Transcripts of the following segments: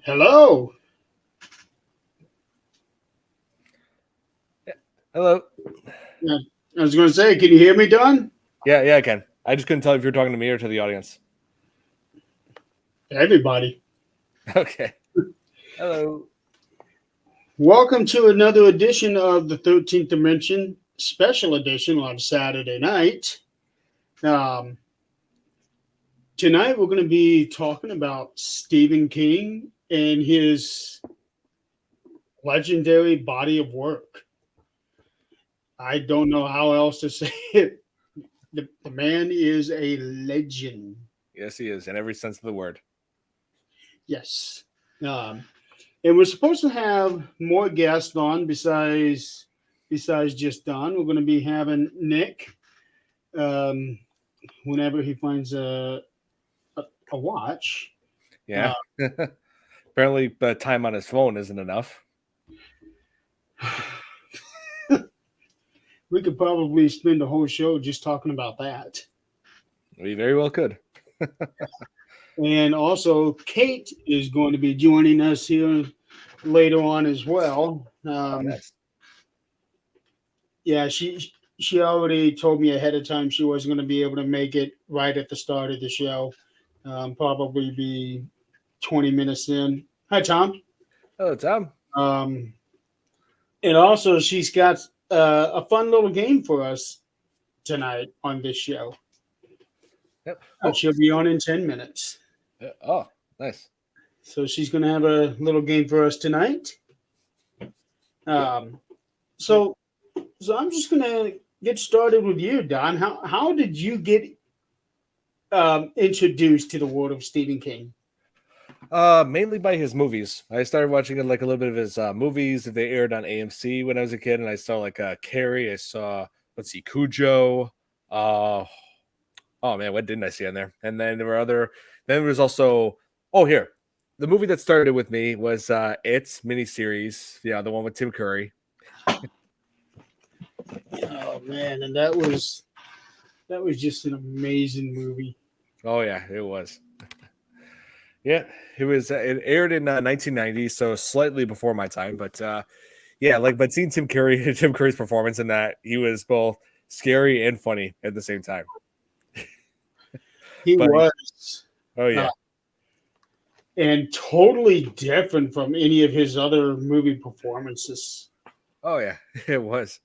Hello. Hello. Yeah, I was going to say, can you hear me, Don? Yeah, I can. I just couldn't tell if you're talking to me or to the audience. Everybody. Okay. Hello. Welcome to another edition of the 13th Dimension special edition on Saturday night. Um, Tonight, we're going to be talking about Stephen King and his legendary body of work. I don't know how else to say it. The man is a legend. Yes, he is, in every sense of the word. Yes. Um, And we're supposed to have more guests on besides just Don. We're going to be having Nick um, whenever he finds a watch. Uh, Yeah. Apparently, the time on his phone isn't enough. we could probably spend the whole show just talking about that. We very well could. And also, Kate is going to be joining us here later on as well. Oh, nice. Yeah, she already told me ahead of time she wasn't going to be able to make it right at the start of the show. Probably be 20 minutes in. Hi, Tom. Oh, Tom. Um, and also, she's got a fun little game for us tonight on this show. Yep. Oh, She'll be on in 10 minutes. oh, nice. So she's going to have a little game for us tonight. Um, so, so I'm just going to get started with you, Don. How did you get introduced to the world of Stephen King? Mainly by his movies. I started watching like a little bit of his movies that they aired on AMC when I was a kid, and I saw like Carrie. I saw Cujo. Uh, oh man, what didn't I see on there? And then there were other. Then there was also here. The movie that started with me was It's miniseries. Yeah, the one with Tim Curry. Oh man, and that was just an amazing movie. Oh yeah, it was. Yeah, it was. It aired in 1990, so slightly before my time. But yeah, but seeing Tim Curry, Tim Curry's performance in that, he was both scary and funny at the same time. He But was. oh Uh, yeah, and totally different from any of his other movie performances. oh yeah, it was.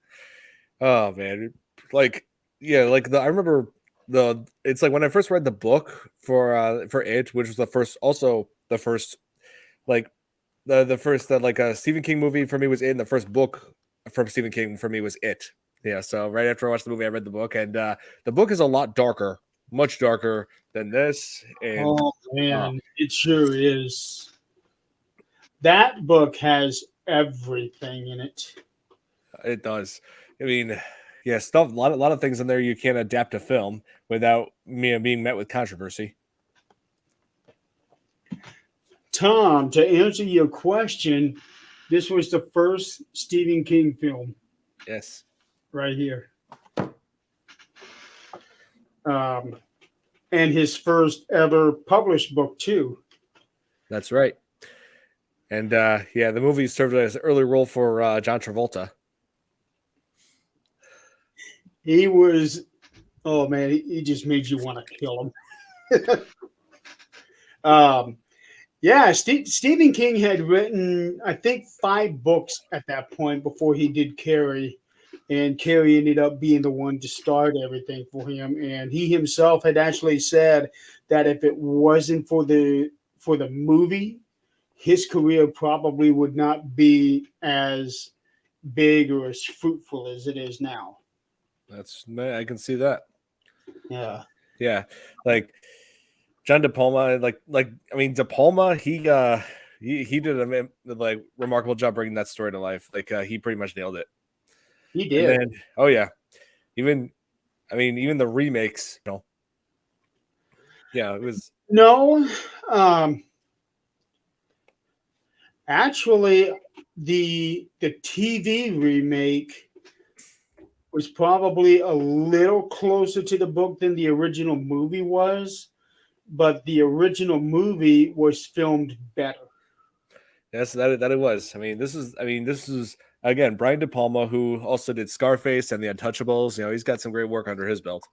Oh man, like yeah, I remember the. It's like when I first read the book for it, which was the first like the first Stephen King movie for me was in the first book from Stephen King for me was It. Yeah, so right after I watched the movie, I read the book, and the book is a lot darker, much darker than this, and Oh uh, man, it sure is. That book has everything in it. it does. I mean, yeah, a lot of things in there you can't adapt to film without me being met with controversy. Tom, to answer your question, this was the first Stephen King film Yes, right here. Um, and his first ever published book, too. that's right. And yeah, the movie served as an early role for John Travolta. He was, oh man, he just made you want to kill him. um, yeah, Stephen King had written, I think, 5 books at that point before he did Carrie. And Carrie ended up being the one to start everything for him. And he himself had actually said that if it wasn't for the movie, his career probably would not be as big or as fruitful as it is now. I can see that. Yeah. Yeah, like John De Palma, I mean De Palma, he did a remarkable job bringing that story to life. He pretty much nailed it. He And did. then oh yeah, even even the remakes, yeah, it was No, um, actually, the TV remake was probably a little closer to the book than the original movie was, but the original movie was filmed better. Yes, that it was. This is again Brian De Palma, who also did Scarface and The Untouchables. You know, he's got some great work under his belt.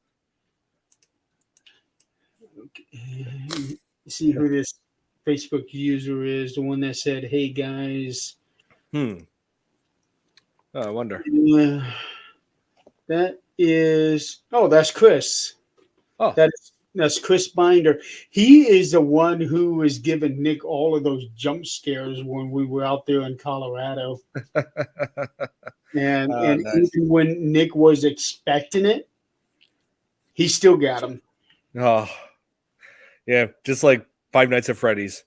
See who this Facebook user is, the one that said, "Hey guys." Oh, I wonder. That is, that's Chris. Oh, That's Chris Binder. He is the one who was giving Nick all of those jump scares when we were out there in Colorado. And nice. even when Nick was expecting it, he still got him. Oh, yeah, just like Five Nights at Freddy's.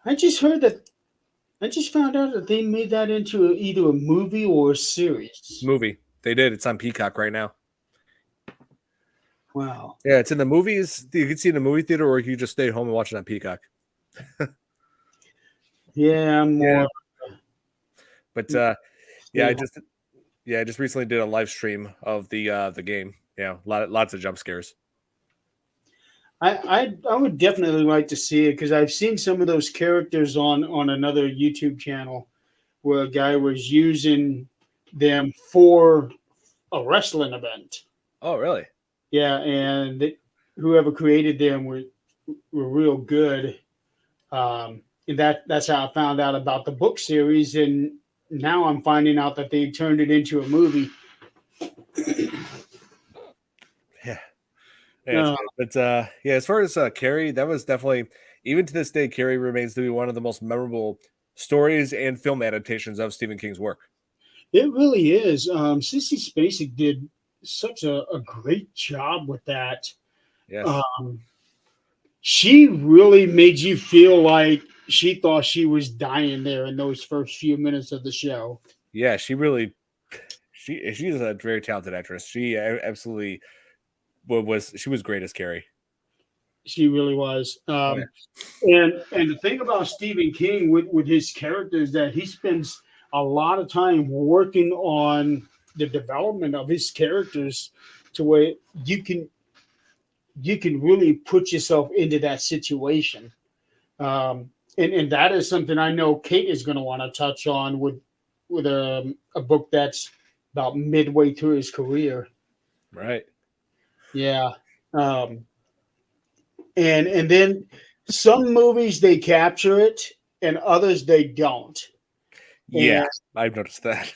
I just found out that they made that into either a movie or a series. Movie. They did. It's on Peacock right now. Wow. Yeah, it's in the movies. You can see it in the movie theater, or you can just stay home and watch it on Peacock. Yeah, I'm more. But I just recently did a live stream of the game. Yeah, lots of jump scares. I would definitely like to see it because I've seen some of those characters on another YouTube channel where a guy was using them for a wrestling event. Oh, really? Yeah, and whoever created them were real good. And that's how I found out about the book series, and now I'm finding out that they turned it into a movie. Yeah, but as far as Carrie, that was definitely, even to this day, Carrie remains to be one of the most memorable stories and film adaptations of Stephen King's work. It really is. Sissy Spacek did such a great job with that. Yes. She really made you feel like she thought she was dying there in those first few minutes of the show. Yeah, she's a very talented actress. She absolutely she was great as Carrie. She really was. And the thing about Stephen King with his characters that he spends a lot of time working on the development of his characters to where you can really put yourself into that situation. And that is something I know Kate is going to want to touch on with a book that's about midway through his career. Right. Yeah. And then some movies they capture it and others they don't. Yeah, and I've noticed that.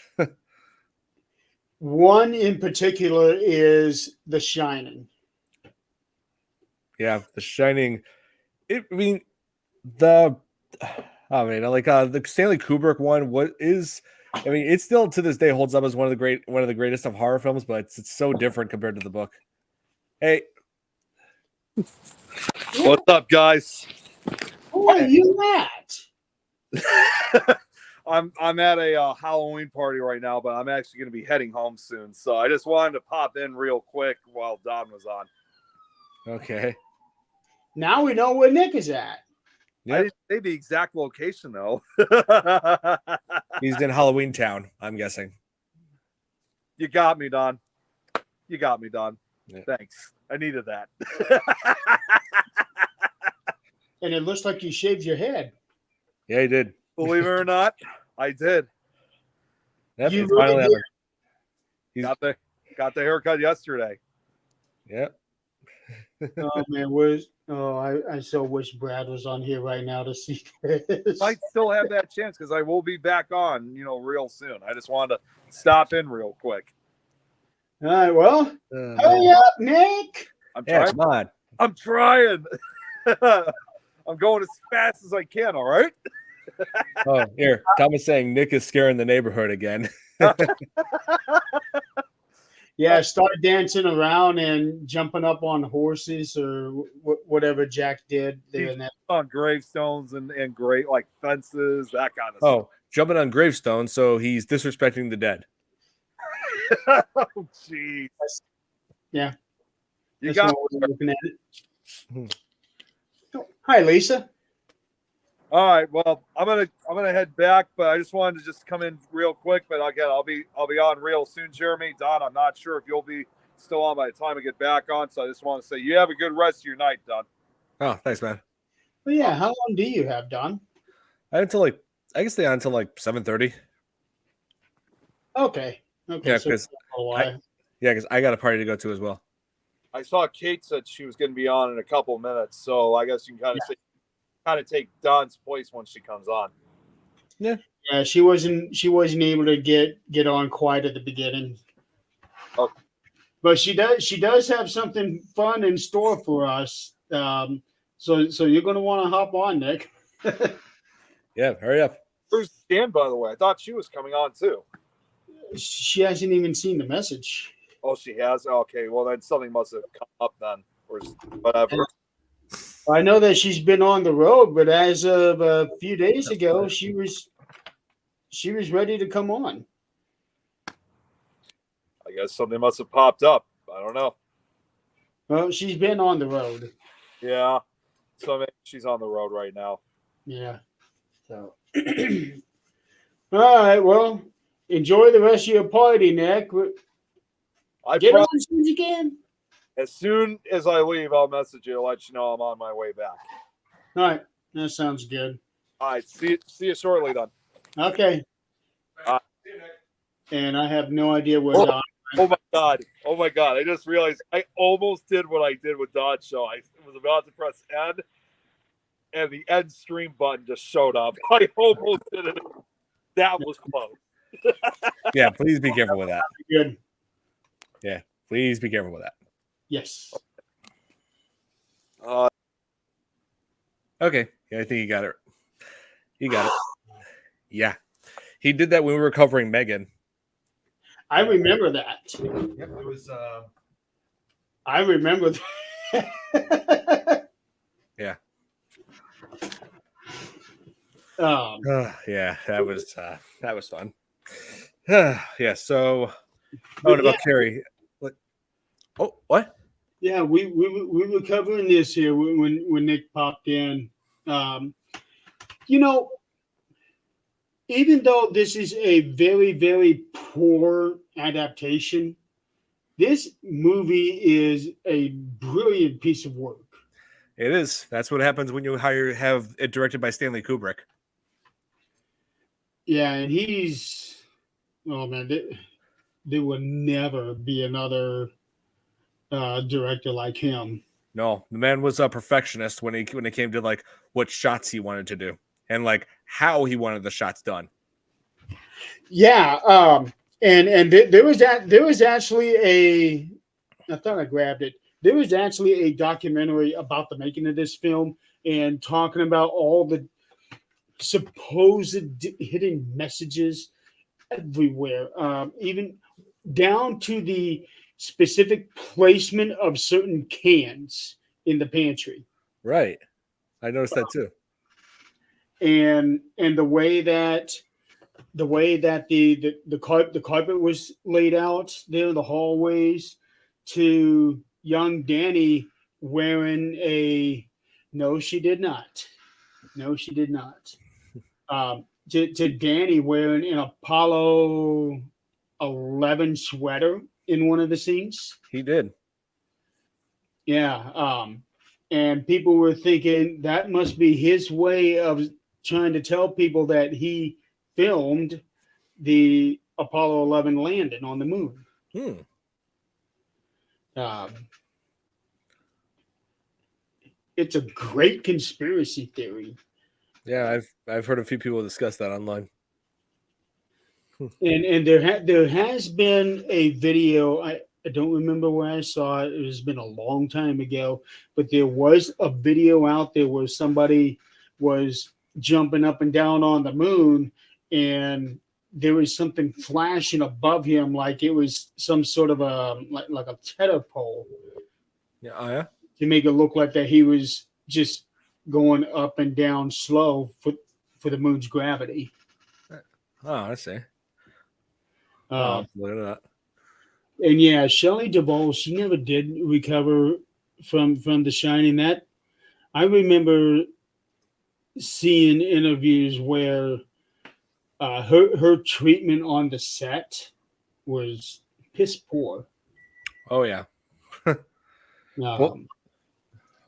one in particular is The Shining. Yeah, The Shining. The Stanley Kubrick one. It still to this day holds up as one of the greatest of horror films, but it's so different compared to the book. Hey, what's up, guys? Who are you at? I'm at a Halloween party right now, but I'm actually going to be heading home soon. So I just wanted to pop in real quick while Don was on. Okay. Now we know where Nick is at. Yeah. I didn't say the exact location though. He's in Halloween Town, I'm guessing. You got me, Don. Yeah. Thanks. I needed that. And it looks like you shaved your head. Yeah, he did. Believe it or not, I did. Yep, You it's really finally did. Got the haircut yesterday. Yep. Oh man, I so wish Brad was on here right now to see this. Might still have that chance because I will be back on, real soon. I just wanted to stop in real quick. All right, well, hurry up, Nick. I'm trying. Come on. I'm trying. I'm going as fast as I can. All right. Oh, here. Tom is saying Nick is scaring the neighborhood again. Yeah, start dancing around and jumping up on horses or whatever Jack did there. In that. On gravestones and great like fences, that kind of stuff. Oh, jumping on gravestones, so he's disrespecting the dead. Oh, jeez. Yeah. You That's got what we're looking at it. Oh, hi, Lisa. all right. Well, I'm gonna head back, but I just wanted to just come in real quick. But again, I'll be on real soon, Jeremy. Don, I'm not sure if you'll be still on by the time I get back on, so I just want to say you have a good rest of your night, Don. Oh, thanks, man. Well, yeah. How long do you have, Don? I had until like I guess they on until like 7:30. Okay. Okay. Yeah, So because a while. I got a party to go to as well. I saw Kate said she was going to be on in a couple minutes, so I guess you can kind of take Don's place when she comes on. Yeah, she wasn't able to get on quite at the beginning. Oh. But she does have something fun in store for us. So you're going to want to hop on, Nick. Yeah, hurry up. Who's Dan, by the way? I thought she was coming on too. She hasn't even seen the message. Oh, she has. Okay, well then something must have come up then, or whatever. I know that she's been on the road, but as of a few days ago, she was ready to come on. I guess something must have popped up. I don't know. Well, she's been on the road. Yeah, so maybe she's on the road right now. Yeah. So, all right. Well, enjoy the rest of your party, Nick. Get on as soon as you can. As soon as I leave, I'll message you to let you know I'm on my way back. All right. That sounds good. All right. See you shortly then. Okay. And I have no idea where Don. Oh my God. I just realized I almost did what I did with Don's show. I was about to press end, and the end stream button just showed up. I almost did it. That was close. Yeah, please be careful with that. Good. Yeah, please be careful with that. Yes. Okay. Yeah, I think you got it. You got it. Yeah. He did that when we were covering Megan. I remember that. Yep, it was I remember that. Yeah. Yeah, that was fun. Yeah, so about Carrie. Oh, what? Yeah, we were covering this here when Nick popped in. Even though this is a very, very poor adaptation, this movie is a brilliant piece of work. It is. That's what happens when you have it directed by Stanley Kubrick. Yeah, and there will never be another director like him. No, the man was a perfectionist when it came to like what shots he wanted to do and like how he wanted the shots done. Yeah, there was actually I thought I grabbed it. There was actually a documentary about the making of this film and talking about all the supposed hidden messages everywhere, even down to the specific placement of certain cans in the pantry. Right, I noticed that too. And the way that the carpet was laid out there in the hallways, to young Danny wearing no, she did not. To Danny wearing an Apollo 11 sweater in one of the scenes. He did. Yeah. And people were thinking that must be his way of trying to tell people that he filmed the Apollo 11 landing on the moon. It's a great conspiracy theory. Yeah, I've heard a few people discuss that online. And there has been a video. I don't remember where I saw it. It has been a long time ago, but there was a video out there where somebody was jumping up and down on the moon, and there was something flashing above him, like it was some sort of like a tether pole. Yeah. Oh yeah. To make it look like that he was just going up and down slow for the moon's gravity. Oh, I see. Look at that. And yeah, Shelley Duvall, she never did recover from The Shining. That I remember seeing interviews where her treatment on the set was piss poor. Oh yeah.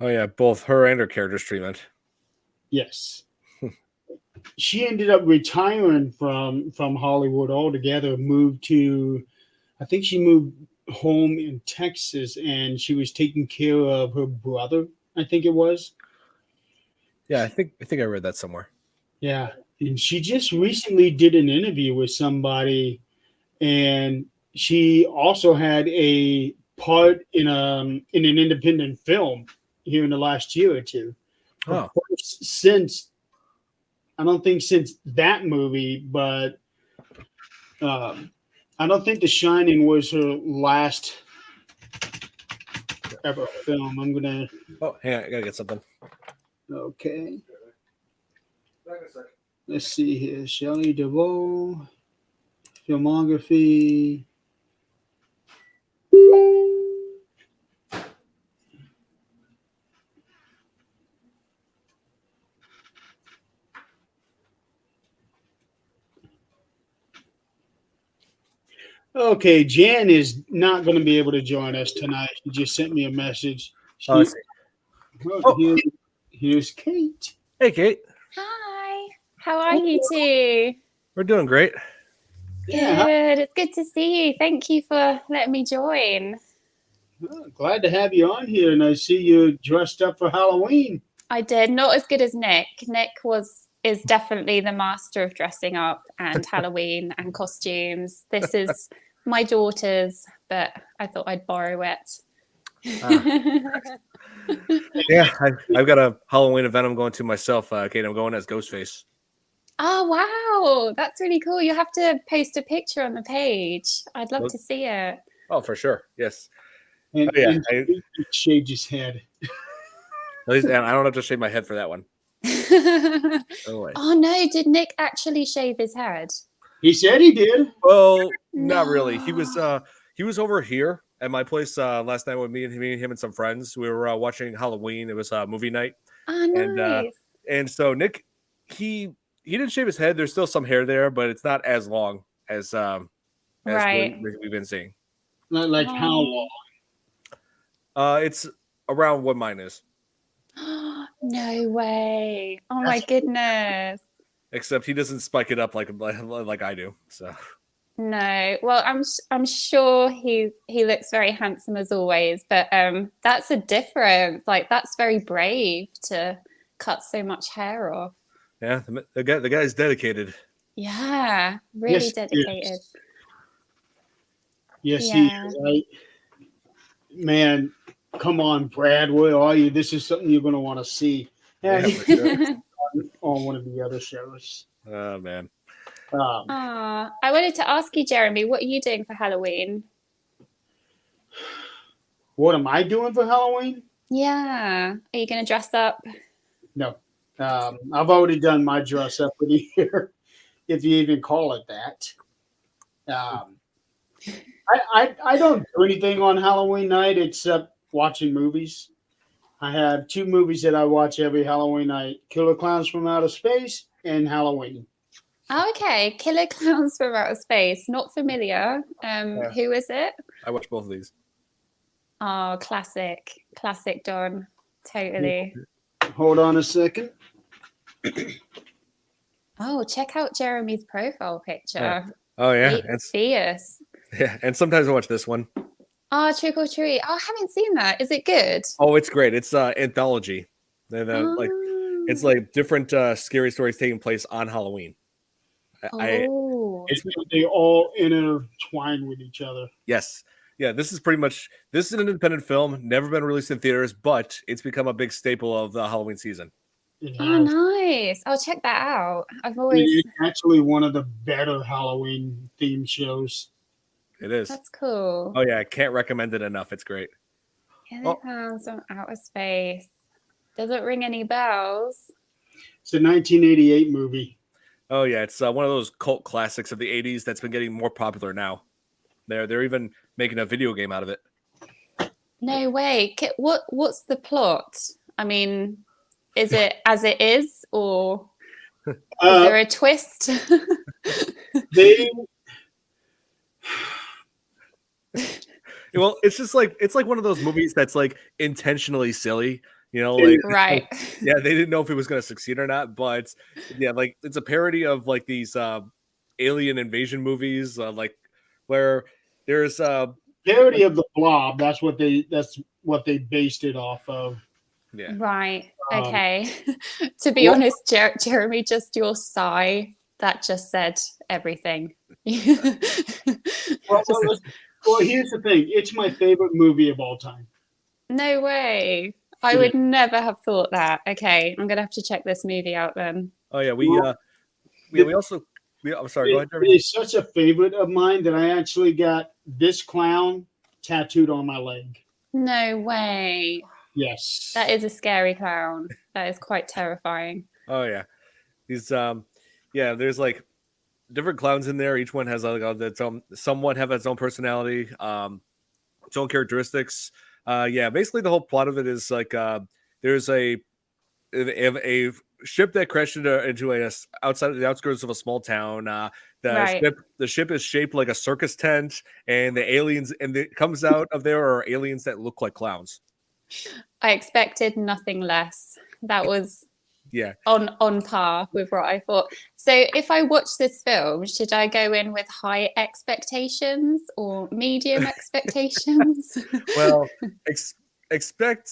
Oh yeah, both her and her character's treatment. Yes. She ended up retiring from Hollywood altogether, moved to, I think she moved home in Texas, and she was taking care of her brother, I think it was. Yeah, I think I read that somewhere. Yeah. And she just recently did an interview with somebody, and she also had a part in an independent film here in the last year or two. Oh, Since I don't think since that movie, but I don't think The Shining was her last ever film. I'm gonna hang on, I gotta get something. okay. Let's see here. Shelley Duvall filmography. Okay, Jan is not going to be able to join us tonight. She just sent me a message. Oh, I see. Here's Kate. Hey, Kate. Hi, how are you two? We're doing great. Yeah, Good. It's good to see you. Thank you for letting me join. glad to have you on here, and I see you dressed up for Halloween. I did not as good as Nick. Nick is definitely the master of dressing up and Halloween and costumes. This is my daughter's, but I thought I'd borrow it. Yeah, I've got a Halloween event I'm going to myself, Kate. I'm going as Ghostface. Oh wow, that's really cool. You have to post a picture on the page. I'd love to see it. Oh, for sure. Yes. And, Oh, yeah, and he shaved his head. At least, and I don't have to shave my head for that one. No way. Oh no, did Nick actually shave his head? He said he did. Well, not really. He was over here at my place last night with me and him and some friends. We were watching Halloween. It was movie night. Oh nice. And so Nick, he didn't shave his head. There's still some hair there, but it's not as long as Right. we've been seeing. Like how long? It's around what mine is. No way. Oh my goodness. Except he doesn't spike it up like I do. So No. Well, I'm sure he looks very handsome as always, but that's a difference. Like that's very brave to cut so much hair off. yeah, the guy's dedicated. Yeah, really Yes, dedicated. Yes, Yeah. he is. Man, come on, Brad. Where are you? This is something you're going to want to see. Yeah, Yeah, he's for sure. on one of the other shows. Oh man. I wanted to ask you, Jeremy, what are you doing for Halloween? What am I doing for Halloween? Yeah. Are you going to dress up? No. I've already done my dress up for the year, if you even call it that. I don't do anything on Halloween night except watching movies. I have two movies that I watch every Halloween night: Killer Clowns from Outer Space and Halloween. Oh, okay. Killer Clowns from Outer Space. Not familiar. Who is it? I watch both of these. Oh, classic. Classic Don. Totally. Hold on a second. Oh, check out Jeremy's profile picture. Yeah. Oh yeah. It's fierce. Yeah, and sometimes I watch this one. Oh, Trick or Treat. Oh, I haven't seen that. Is it good? Oh, it's great. It's anthology. Like it's like different scary stories taking place on Halloween. Oh. They all intertwine with each other. Yes. Yeah, this is an independent film, never been released in theaters, but it's become a big staple of the Halloween season. Oh, nice. I'll check that out. I've always. It's actually one of the better Halloween themed shows. It is. That's cool. Oh yeah, I can't recommend it enough. It's great. Killer Clowns from Outer Space. Doesn't ring any bells. It's a 1988 movie. Oh yeah, it's one of those cult classics of the '80s that's been getting more popular now. They're even making a video game out of it. No way. What's the plot? I mean, is it as it is, or is there a twist? Well, it's like one of those movies that's like intentionally silly. You know, like Right. yeah, they didn't know if it was going to succeed or not, but yeah, like it's a parody of like these alien invasion movies, like where there's Parody of the Blob. That's what they based it off of. yeah. Right. Um, Okay. To be well- honest, Jeremy, just your sigh that just said everything. Well, here's the thing. It's my favorite movie of all time. No way. I Yeah. would never have thought that. Okay, I'm gonna have to check this movie out then. Oh yeah, Well, we also I'm sorry, go ahead, It Jeremy. is such a favorite of mine that I actually got this clown tattooed on my leg. No way. Yes. That is a scary clown. That is quite terrifying. Oh yeah, these yeah, there's like different clowns in there. Each one has like its own, somewhat have its own personality, its own characteristics. Yeah, basically the whole plot of it is like there's a ship that crashed into a outside the outskirts of a small town. Right. The ship is shaped like a circus tent, and the aliens and it comes out of there are aliens that look like clowns. I expected nothing less. That was Yeah, on par with what I thought. So if I watch this film, should I go in with high expectations or medium expectations? well, expect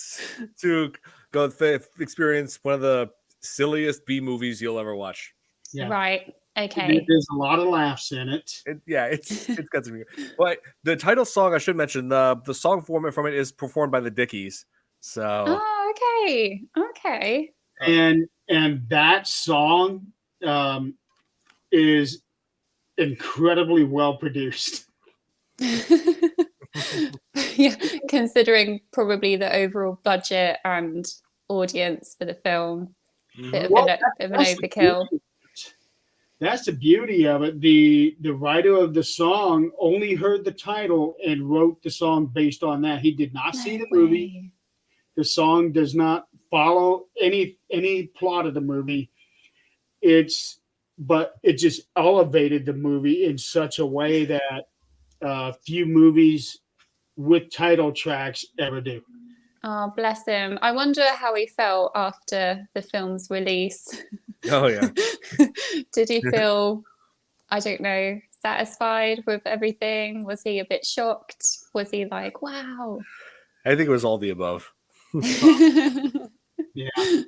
to go experience one of the silliest B movies you'll ever watch. Yeah. Right. Okay. There's a lot of laughs in it. It's got to be. But the title song, I should mention, the song format from it is performed by the Dickies. So Oh, okay. Okay. And that song is incredibly well produced. Yeah, considering probably the overall budget and audience for the film, bit of, Well, bit of an That's the overkill. beauty- That's the beauty of it. The writer of the song only heard the title and wrote the song based on that. He did not see the movie. The song does not follow any plot of the movie. But it just elevated the movie in such a way that few movies with title tracks ever do. Oh, bless him. I wonder how he felt after the film's release. oh yeah, Did he feel, I don't know, satisfied with everything? Was he a bit shocked? Was he like, wow? I think it was all the above. Yeah. And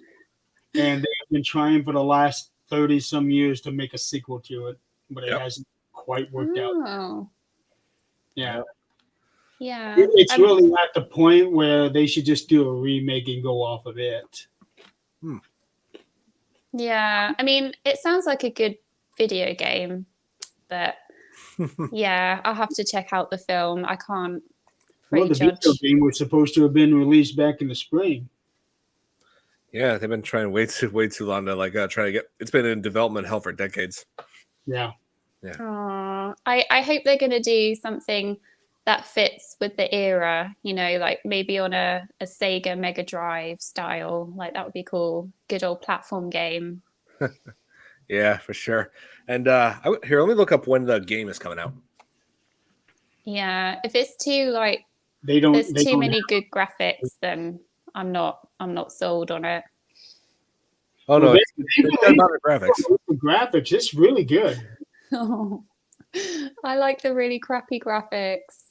they have been trying for the last 30 some years to make a sequel to it, but it Yep. hasn't quite worked out. Oh, Yeah. yeah. It's really at the point where they should just do a remake and go off of it. Yeah, I mean, it sounds like a good video game, but yeah, I'll have to check out the film. I can't Well, the prejudge. video game was supposed to have been released back in the spring. Yeah, they've been trying way too long to like try to get. It's been in development hell for decades. Yeah. Aw, I hope they're going to do something that fits with the era, you know, like maybe on a Sega Mega Drive style. Like that would be cool. Good old platform game. Yeah, for sure. And here, let me look up when the game is coming out. Yeah, if it's too like They don't. there's they too don't many good graphics, then I'm not sold on it. Oh no, Well, it's got modern graphics. The graphics, it's really good. Oh, I like the really crappy graphics.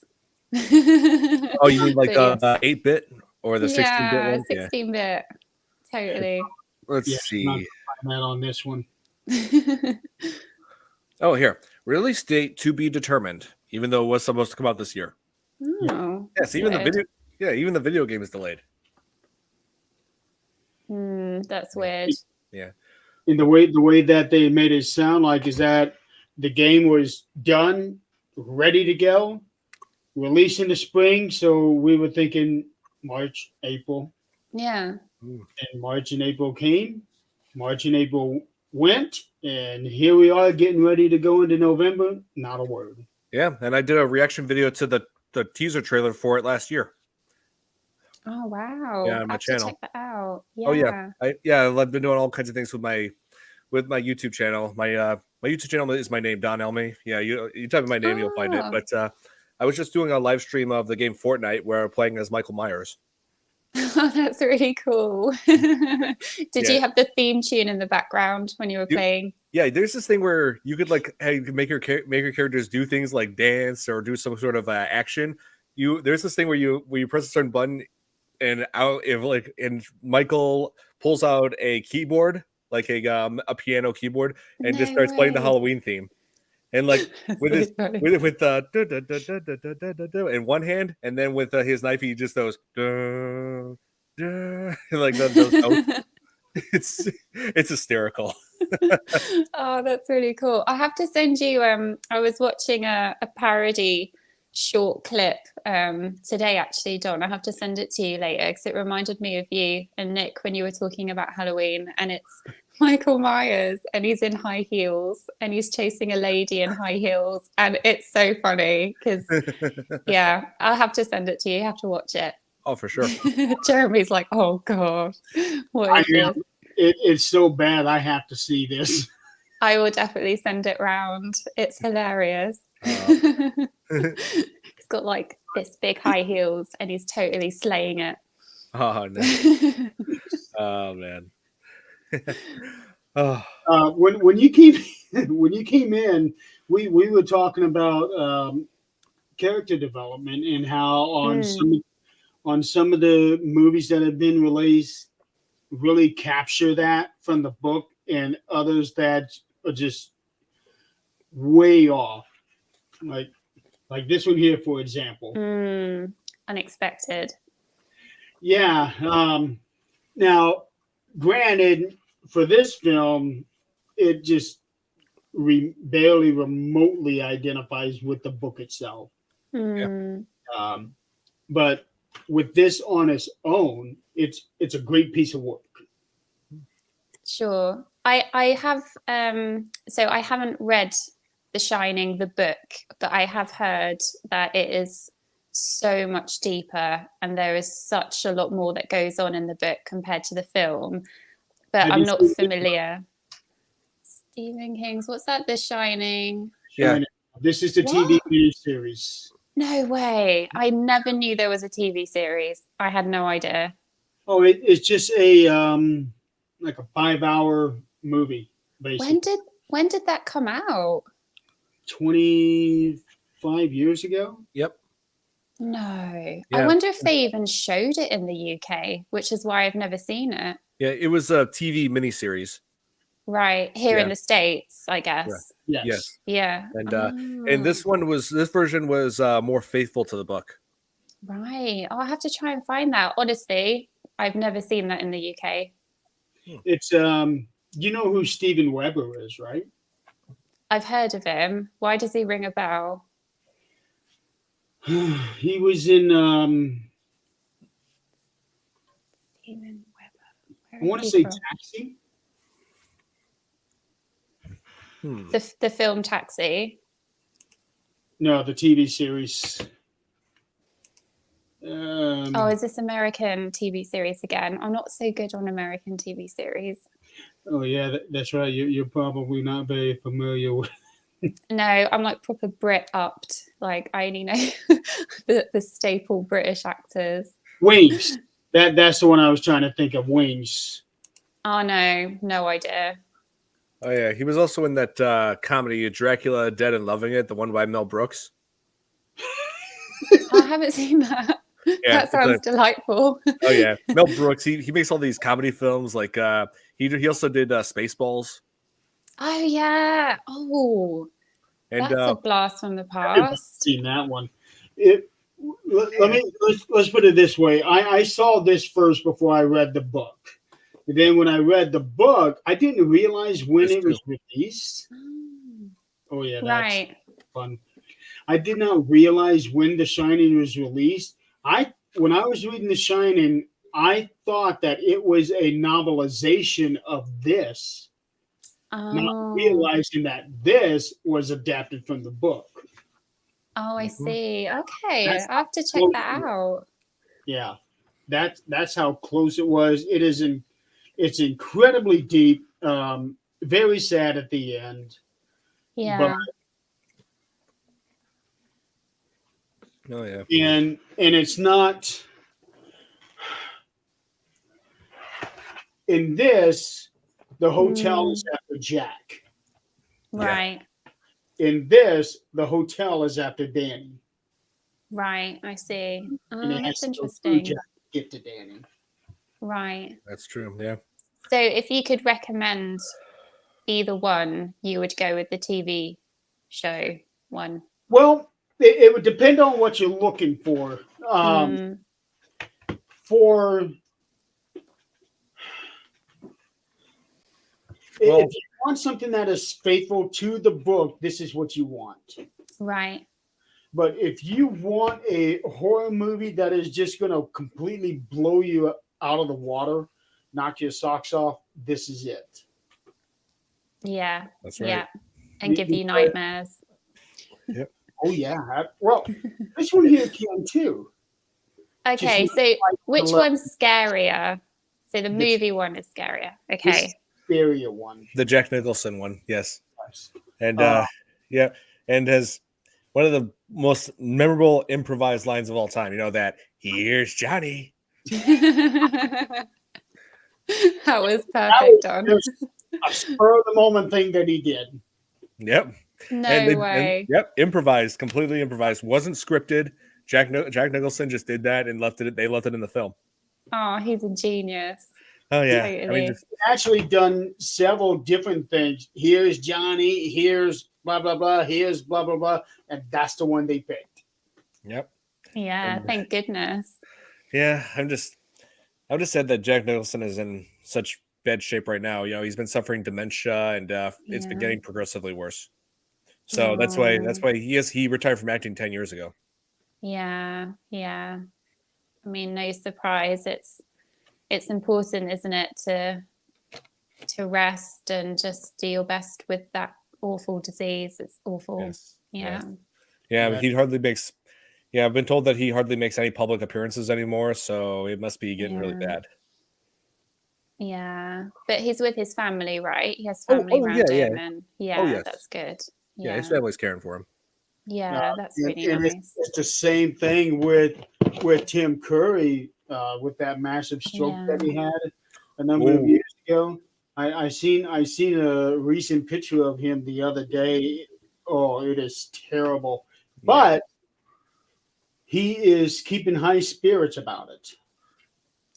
Oh, you mean like But the 8-bit or the 16-bit yeah, one? Yeah. 16-bit. Totally. Let's Yeah, see. not- I'm not on this one. Oh, here. Release date to be determined, even though it was supposed to come out this year. Oh, Yes, that's even weird. the video. Yeah, even the video game is delayed. That's weird. And the way that they made it sound like is that the game was done, ready to go, released in the spring. So we were thinking March, April, Yeah. and March and April came. March and April went, and here we are getting ready to go into November. Not a word. Yeah, and I did a reaction video to the teaser trailer for it last year. Oh wow. Yeah, on my I have channel. to check that out. Yeah. Oh yeah, I've been doing all kinds of things with my YouTube channel. My YouTube channel is my name, Don Elmy. Yeah, you type in my name, you'll find it. Oh. But I was just doing a live stream of the game Fortnite where I'm playing as Michael Myers. Oh, that's really cool. Did Yeah. you have the theme tune in the background when you were playing? Yeah, there's this thing where you could like hey, you could make your characters do things like dance or do some sort of action. There's this thing where you press a certain button and out if like and Michael pulls out a keyboard like a piano keyboard and just No starts playing the way. Halloween theme and like That's with so his funny. with in one hand and then with his knife he just goes duh, duh, and like those notes. It's hysterical. Oh, that's really cool. I have to send you I was watching a parody short clip today actually, Don. I have to send it to you later because it reminded me of you and Nick when you were talking about Halloween, and it's Michael Myers and he's in high heels and he's chasing a lady in high heels, and it's so funny because yeah, I'll have to send it to you. You have to watch it. Oh, for sure. Jeremy's like, oh god, what I is am. this? It's so bad. I have to see this. I will definitely send it round. It's hilarious. He's got like this big high heels and he's totally slaying it. Oh no. Oh man. Oh. When you came when you came in, we were talking about character development and how on some of the movies that have been released really capture that from the book, and others that are just way off. Like this one here, for example. Unexpected. Yeah. Now, granted, for this film, it just barely remotely identifies with the book itself. But with this on its own, it's a great piece of work. Sure. I have so I haven't read The Shining, the book, but I have heard that it is so much deeper and there is such a lot more that goes on in the book compared to the film. But I'm not familiar. Stephen King's, what's that? The Shining. Yeah. Shining. This is the TV miniseries. No way. I never knew there was a TV series. I had no idea. Oh, it's just a like a 5-hour movie, basically. When did that come out? 25 years ago. Yep. No. Yeah. I wonder if they even showed it in the UK, which is why I've never seen it. Yeah, it was a TV miniseries. Right. Here in the States, I guess. Yes. Yeah. And this version was more faithful to the book. Right. I'll have to try and find that. Honestly, I've never seen that in the UK. It's you know who Steven Weber is, right? I've heard of him. Why does he ring a bell? He was in Steven Weber. I want to say Taxi. The film Taxi. No, the TV series. Is this American TV series again? I'm not so good on American TV series. Oh yeah, that's right. You're probably not very familiar with. No, I'm like proper Brit upped. Like I only know the staple British actors. Wings. That's the one I was trying to think of. Wings. Oh no idea. Oh yeah, he was also in that comedy Dracula Dead and Loving It, the one by Mel Brooks. I haven't seen that. Yeah, that sounds delightful. Oh yeah, Mel Brooks. He makes all these comedy films. Like he also did Spaceballs. Oh yeah. Oh, and that's a blast from the I've past. seen that one. Let's put it this way. I saw this first before I read the book. And then when I read the book, I didn't realize when it was released. Oh yeah, that's Right. fun. I did not realize when The Shining was released. When I was reading The Shining, I thought that it was a novelization of this, not realizing that this was adapted from the book. Oh, I see. Okay, That's I'll have to check that out. Yeah, that's how close it was. It's incredibly deep. Very sad at the end. Yeah. Oh yeah. And it's not. in this, the hotel is Mm. after Jack. Yeah. Right. In this, the hotel is after Danny, Right. I see. and Oh, it has that's to go through interesting. Jack to get to Danny. Right. That's true. Yeah. So if you could recommend either one, you would go with the TV show one. Well, it would depend on what you're looking for. Mm, For Well- if you want something that is faithful to the book, this is what you want. right. But if you want a horror movie that is just going to completely blow you out of the water, knock your socks off, this is it. Yeah. That's right. Yeah. And give you Because- nightmares. Oh yeah. Well, this one here can too. Okay. not So which left. one's scarier? So the This- movie one is scarier. This Okay. is the scarier one. The Jack Nicholson one. Yes. Yes. And Uh, yeah, and has one of the most memorable improvised lines of all time. You know that here's Johnny. That was That perfect, was Don. just a spur of the moment thing that he did. Yep. No and way. yep. Improvised, completely improvised. Wasn't scripted. Jack Nicholson just did that and left it. They left it in the film. Oh, he's a genius. Oh yeah. I Totally. mean, just, Actually done several different things. Here's Johnny, here's blah blah blah, here's blah blah blah, and that's the one they picked. yep. Yeah, And- thank goodness. Yeah. I'm just sad that Jack Nicholson is in such bad shape right now. You know, he's been suffering dementia, and it's been Yeah. getting progressively worse. So that's why he retired from acting 10 years ago. Yeah, yeah. I mean, no surprise. It's important, isn't it, to rest and just do your best with that awful disease. It's awful. Yes. Yeah. Yeah, Yeah. he hardly makes. Yeah, I've been told that he hardly makes any public appearances anymore, so it must be getting really Yeah. bad. Yeah. But he's with his family, right? He has Oh, family oh, around yeah, yeah. him, and yeah, Oh, yes. that's good. Yeah, Yeah. his family's caring for him. Yeah, that's And- really and nice. It's the same thing with Tim Curry with that massive stroke that he had a number of Oh. years ago. I seen a recent picture of him the other day. Oh, it is terrible. But he is keeping high spirits about it.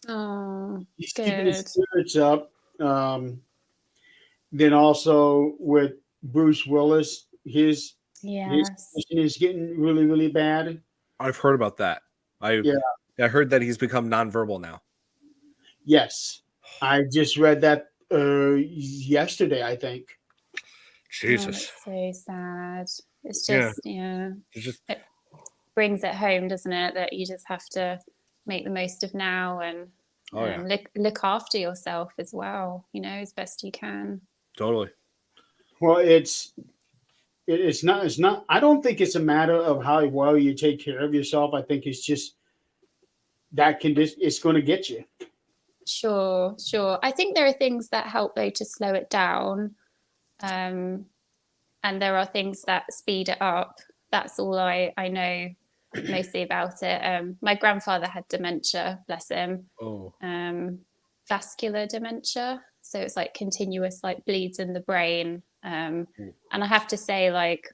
Oh, He's keeping his good. spirits up. Then also with Bruce Willis, his Yes. condition is getting really, really bad. I've heard about that. I heard that he's become nonverbal now. Yes, I just read that yesterday. I think. Oh, Jesus, it's so sad. It's Yeah. just, yeah, it's just brings it home, doesn't it? That you just have to make the most of now and oh yeah, look after yourself as well, as best you can. totally. Well, it's not. I don't think it's a matter of how well you take care of yourself. I think it's just that condition. It's going to get you. Sure. I think there are things that help though to slow it down. And there are things that speed it up. That's all I know mostly about it. My grandfather had dementia, bless him. Oh, Vascular dementia. So it's like continuous like bleeds in the brain. And I have to say, like,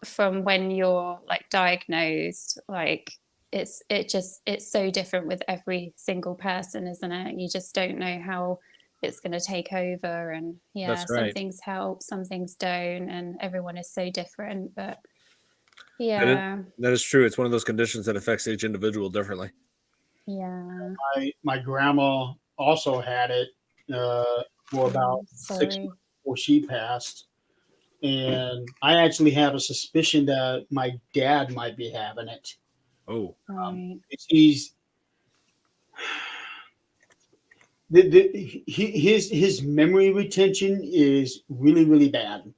from when you're like diagnosed, like it's so different with every single person, isn't it? You just don't know how it's going to take over, and That's some right. things help, some things don't, and everyone is so different. But That yeah, that is true. It's one of those conditions that affects each individual differently. yeah. My grandma also had it for about 6 Sorry. months before she passed, and I actually have a suspicion that my dad might be having it. Oh, Right. He's his memory retention is really, really bad.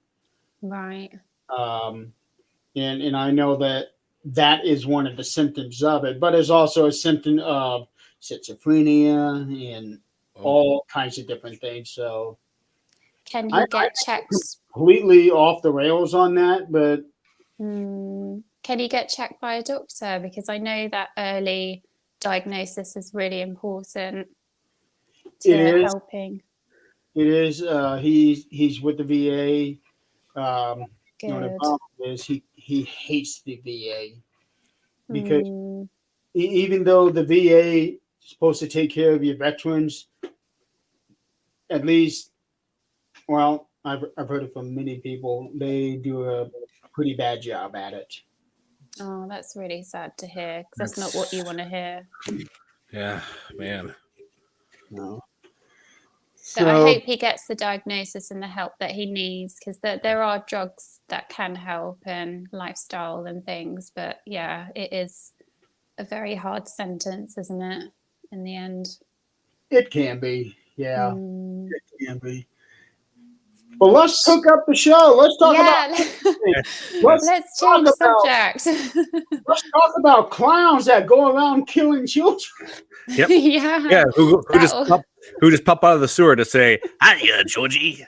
Right. And I know that is one of the symptoms of it, but it's also a symptom of schizophrenia and all kinds of different things. So Can he I get checked? completely off the rails on that, but Can he get checked by a doctor? Because I know that early diagnosis is really important It is. helping. It is. He's with the VA. The Good. problem is he hates the VA because Mm, even though the VA is supposed to take care of your veterans, at least, well, I've heard it from many people. They do a pretty bad job at it. oh, that's really sad to hear because that's not what you want to hear. Yeah, man. No. But I So hope he gets the diagnosis and the help that he needs because there are drugs that can help and lifestyle and things. But yeah, it is a very hard sentence, isn't it? In the end. it can be. Yeah, Mm. it can be. Well, let's hook up the show. Let's talk Yeah, let's change talk about- subject. let's talk about clowns that go around killing children. Yep. Yeah. Yeah, who just That'll- who just pop out of the sewer to say, "Hiya, Georgie."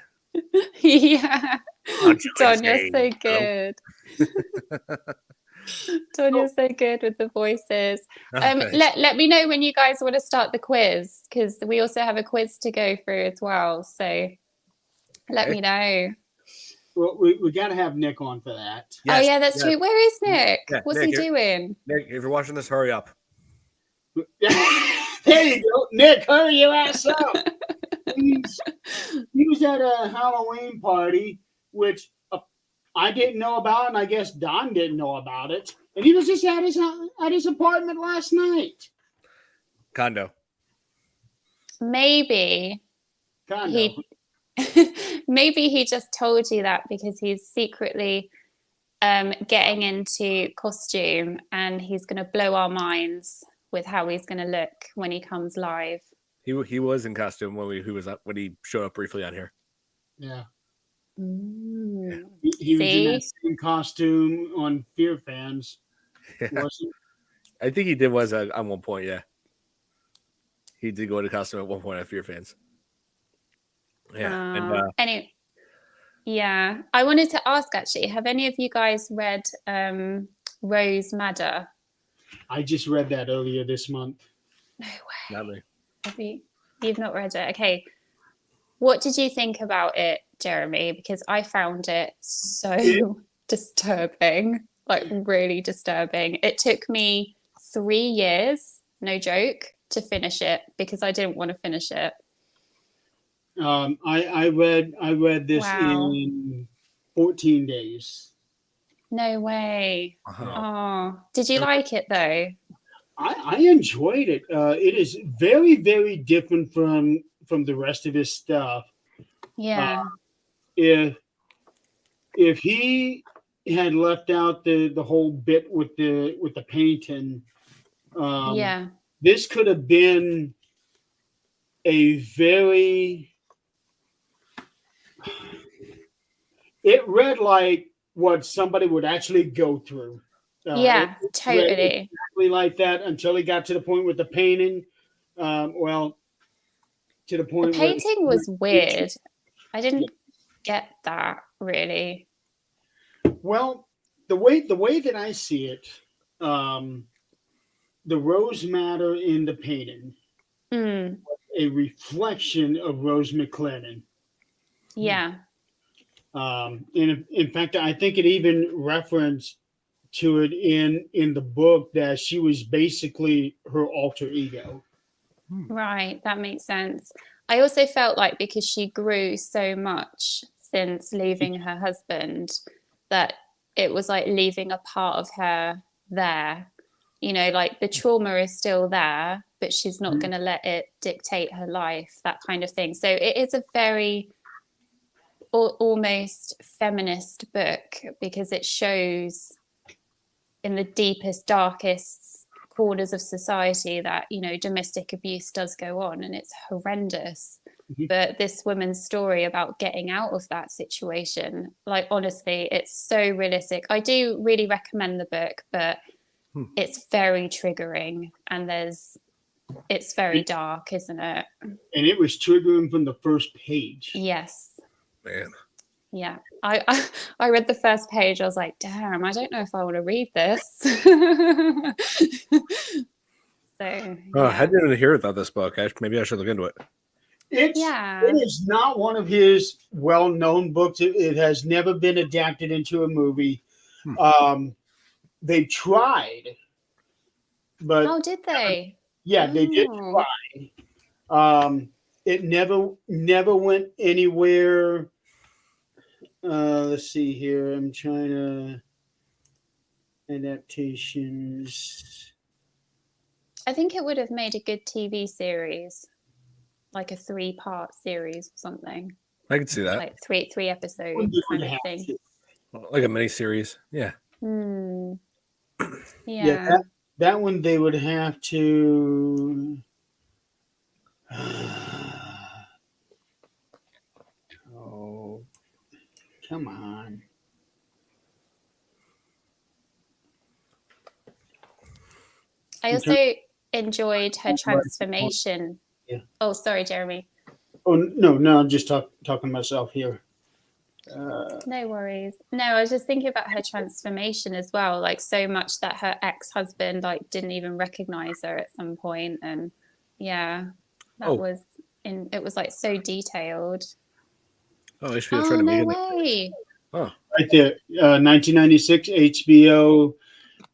Yeah. Aren't you Don, you're so insane, bro? good. Don, you're so good with the voices. Okay. Let me know when you guys want to start the quiz because we also have a quiz to go through as well. So let Okay. me know. Well, we got to have Nick on for that. Oh Yes, yeah, that's yes. true. Where is Nick? Yeah, What's Nick, he doing? Nick, if you're watching this, hurry up. There you go, Nick. Hurry your ass up. He was at a Halloween party, which I didn't know about, and I guess Don didn't know about it. And he was just at his apartment last night. Condo. Maybe Kind he maybe he just told you that because he's secretly getting into costume and he's going to blow our minds with how he's going to look when he comes live. He was in costume when he showed up briefly on here. Yeah. Mm. He was in See? that same costume on Fear Fans. Yeah. Wasn't I think he did was at one point. Yeah, he did go into costume at one point at Fear Fans. Yeah, and Anyway, yeah, I wanted to ask actually, have any of you guys read Rose Madder? I just read that earlier this month. No way. not me. Have you? You've not read it. Okay. What did you think about it, Jeremy? Because I found it so disturbing, like really disturbing. It took me 3 years, no joke, to finish it because I didn't want to finish it. I read this Wow. in 14 days. No way. Wow. Oh, did you like it though? I enjoyed it. It is very, very different from the rest of his stuff. Yeah. If he had left out the whole bit with the painting, Yeah. this could have been a very. It read like what somebody would actually go through. Yeah, it read totally. exactly like that until he got to the point with the painting. Well, to the The point where painting was weird. I didn't get that really. well, the way that I see it, the Rose Madder in the painting, Mm, a reflection of Rose McClellan. yeah. In fact, I think it even referenced to it in the book that she was basically her alter ego. Right, that makes sense. I also felt like because she grew so much since leaving her husband, that it was like leaving a part of her there. You know, like the trauma is still there, but she's not going to let it dictate her life, that kind of thing. So it is a very almost feminist book because it shows in the deepest, darkest corners of society that, you know, domestic abuse does go on and it's horrendous. Mhm. But this woman's story about getting out of that situation, like honestly, it's so realistic. I do really recommend the book, but it's very triggering and it's very dark, isn't it? And it was triggering from the first page. Yes. Man. Yeah, I read the first page. I was like, damn, I don't know if I want to read this. So Oh, I didn't even hear about this book. Maybe I should look into it. Yeah. It is not one of his well-known books. It has never been adapted into a movie. They tried, but Oh, did they? yeah, they did Oh. try. It never went anywhere. Let's see here. I'm trying to adaptations. I think it would have made a good TV series, like a 3-part series or something, I could see that. like three episode Wouldn't kind of have thing. to. Like a mini series. Yeah. Hmm. Yeah, Yeah. that one they would have to. Oh, come on. I In also enjoyed her transformation. Yeah. Oh, sorry, Jeremy. Oh no! I'm just talking to myself here. No worries. No, I was just thinking about her transformation as well. Like so much that her ex-husband like didn't even recognize her at some point, and yeah, that Oh. was in. It was like so detailed. Oh, HBO Oh tried to no make it. way! Oh, Right there, 1996, HBO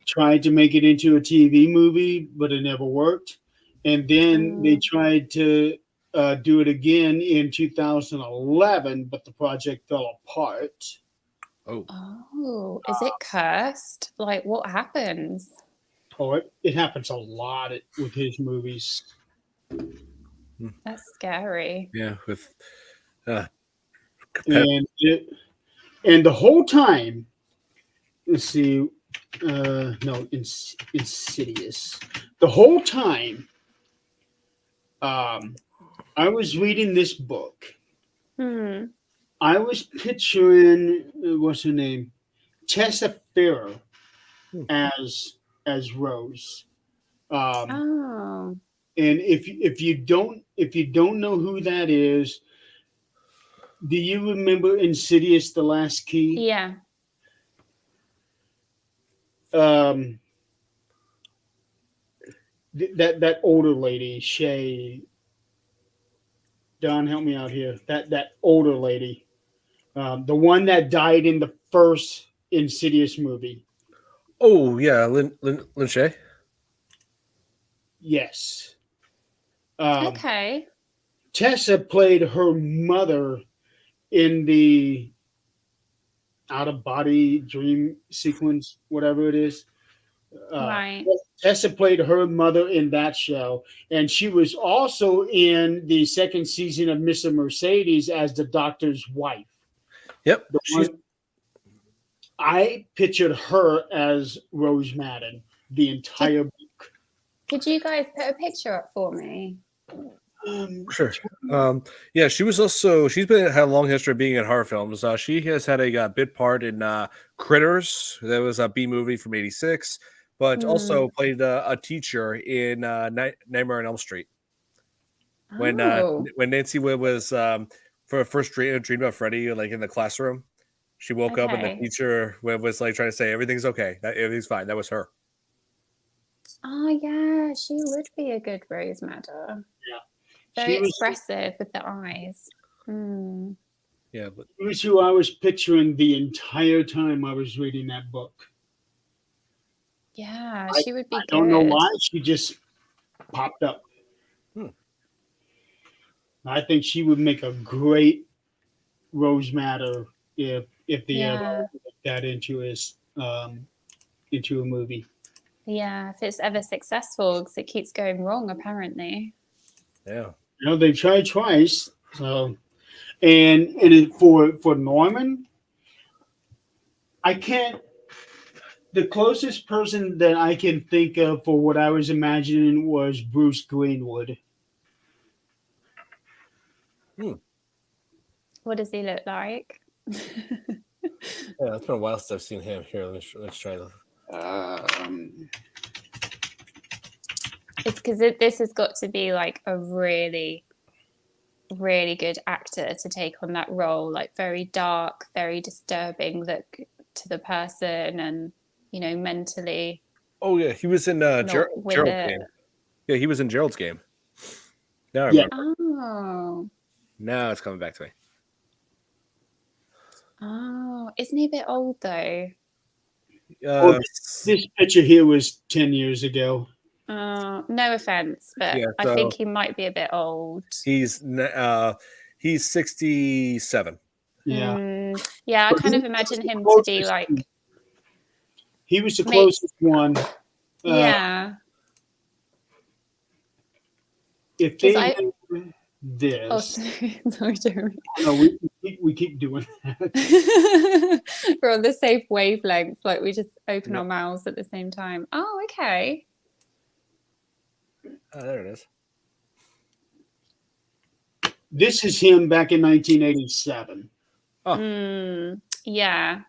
tried to make it into a TV movie, but it never worked. And then they tried to do it again in 2011, but the project fell apart. oh, Oh, is it cursed? Like, what happens? Oh, it happens a lot with his movies. That's scary. yeah. With And the whole time, let's see, no, Insidious. The whole time, I was reading this book. Hmm. I was picturing what's her name, Tessa Farrer, as Rose. Oh, And if you don't know who that is, do you remember Insidious: The Last Key? yeah. That older lady, Shay. Don, help me out here. That older lady, the one that died in the first Insidious movie. oh yeah, Lin Shay. Yes. Okay. Tessa played her mother in the out of body dream sequence, whatever it is. Right. Tessa played her mother in that show, and she was also in the second season of Mr. Mercedes as the doctor's wife. Yep. I pictured her as Rose Madden the entire book. Could you guys put a picture up for me? Sure. Yeah, she's had a long history of being in horror films. She has had a bit part in Critters. That was a B movie from '86, but also played a teacher in Nightmare on Elm Street. When Nancy was for her first dream about Freddy, like in the classroom, she woke up and the teacher was like trying to say everything's okay, that everything's fine. That was her. Oh yeah, she would be a good Rose Madder. Yeah. Very expressive with the eyes. Mm. Yeah, but It was who I was picturing the entire time I was reading that book. Yeah, she would be I good. don't know why she just popped up. I think she would make a great Rose Madder if they ever make that into a movie. Yeah, if it's ever successful, because it keeps going wrong apparently. yeah. You know, they've tried twice. So, and for Norman, I can't. The closest person that I can think of for what I was imagining was Bruce Greenwood. What does he look like? Yeah, it's been a while since I've seen him. Here, let's try this. It's because this has got to be like a really, really good actor to take on that role. Like very dark, very disturbing look to the person, and mentally. Oh yeah, he was in Gerald's Game. Yeah, he was in Gerald's Game. Now I remember. Oh. Now it's coming back to me. Oh, isn't he a bit old though? Well, this picture here was 10 years ago. No offense, but Yeah, I so- think he might be a bit old. He's 67. Yeah. Yeah, I But kind he of imagine was the him to be closest- like, He was the Mate. closest one. yeah. If 'Cause they I- did this, Oh, sorry, Jeremy. no, we keep doing that. We're on the same wavelength, like we just open Yep. our mouths at the same time. Oh, okay. Oh, there it is. This is him back in 1987. Oh. Yeah.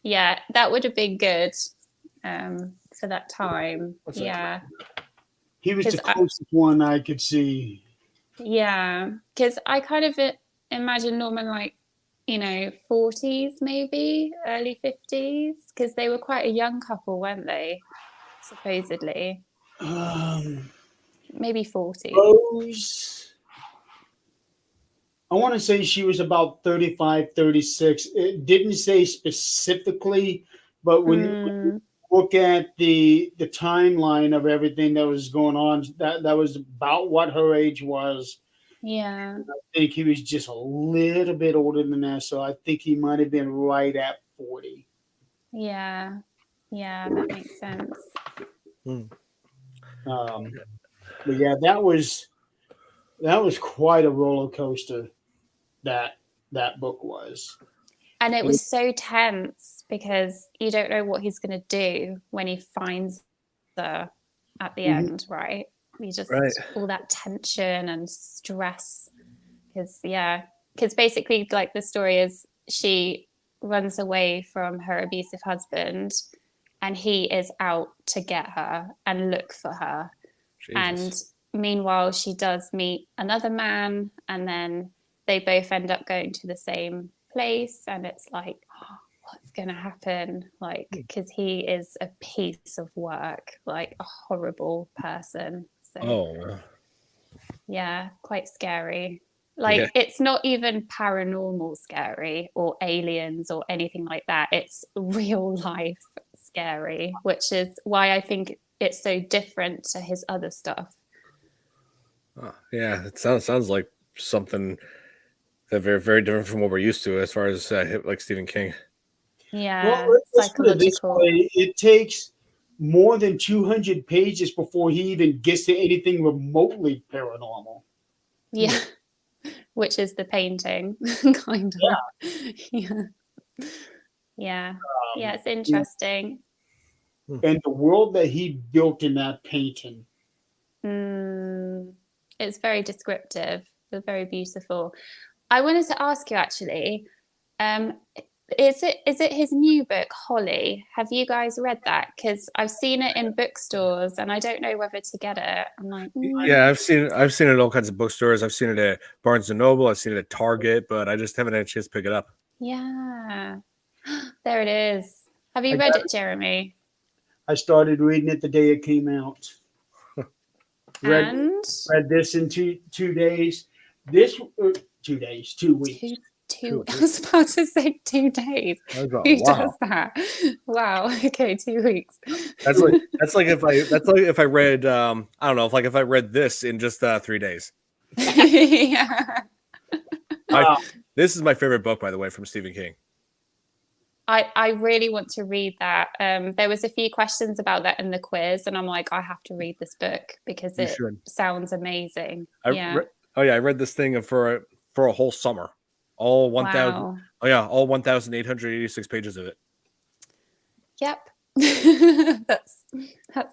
Yeah, that would have been good for that time. What's that? Yeah. He was the 'Cause I- closest one I could see. Yeah, because I kind of imagine Norman like, 40s maybe, early 50s, because they were quite a young couple, weren't they? Supposedly, maybe 40s. Rose, I want to say she was about 35, 36. It didn't say specifically, but when you look at the timeline of everything that was going on, that was about what her age was. Yeah, I think he was just a little bit older than that, so I think he might have been right at 40. yeah, that makes sense. But yeah, that was quite a roller coaster. That book was. And it was so tense because you don't know what he's going to do when he finds her at the end, right? You just all that tension and stress. Because basically, like the story is, she runs away from her abusive husband, and he is out to get her and look for her. Jesus. And meanwhile, she does meet another man, and then they both end up going to the same place, and it's like, what's going to happen? Like, because he is a piece of work, like a horrible person. So, yeah, quite scary. Like, it's not even paranormal scary or aliens or anything like that. It's real life scary, which is why I think it's so different to his other stuff. Yeah, it sounds like something that very, very different from what we're used to as far as like Stephen King. Yeah, Well, let's put it this psychological. way. It takes more than 200 pages before he even gets to anything remotely paranormal. Yeah, which is the painting, kind of. Yeah, it's interesting. And the world that he built in that painting. It's very descriptive, very beautiful. I wanted to ask you actually, is it his new book, Holly? Have you guys read that? Because I've seen it in bookstores and I don't know whether to get it. I'm like, yeah, I've seen it at all kinds of bookstores. I've seen it at Barnes and Noble. I've seen it at Target, but I just haven't had a chance to pick it up. Yeah, there it is. Have you read it, Jeremy? I started reading it the day it came out. And read this in two days. 2 days, 2 weeks. Two. I was about to say 2 days. Who does that? Wow. Okay, 2 weeks. That's like if I read I don't know, if I read this in just 3 days. Yeah. This is my favorite book, by the way, from Stephen King. I really want to read that. There was a few questions about that in the quiz, and I'm like, I have to read this book because it sounds amazing. I read this thing for a whole summer. All 1,000. Wow. All 1,886 pages of it. Yep. That's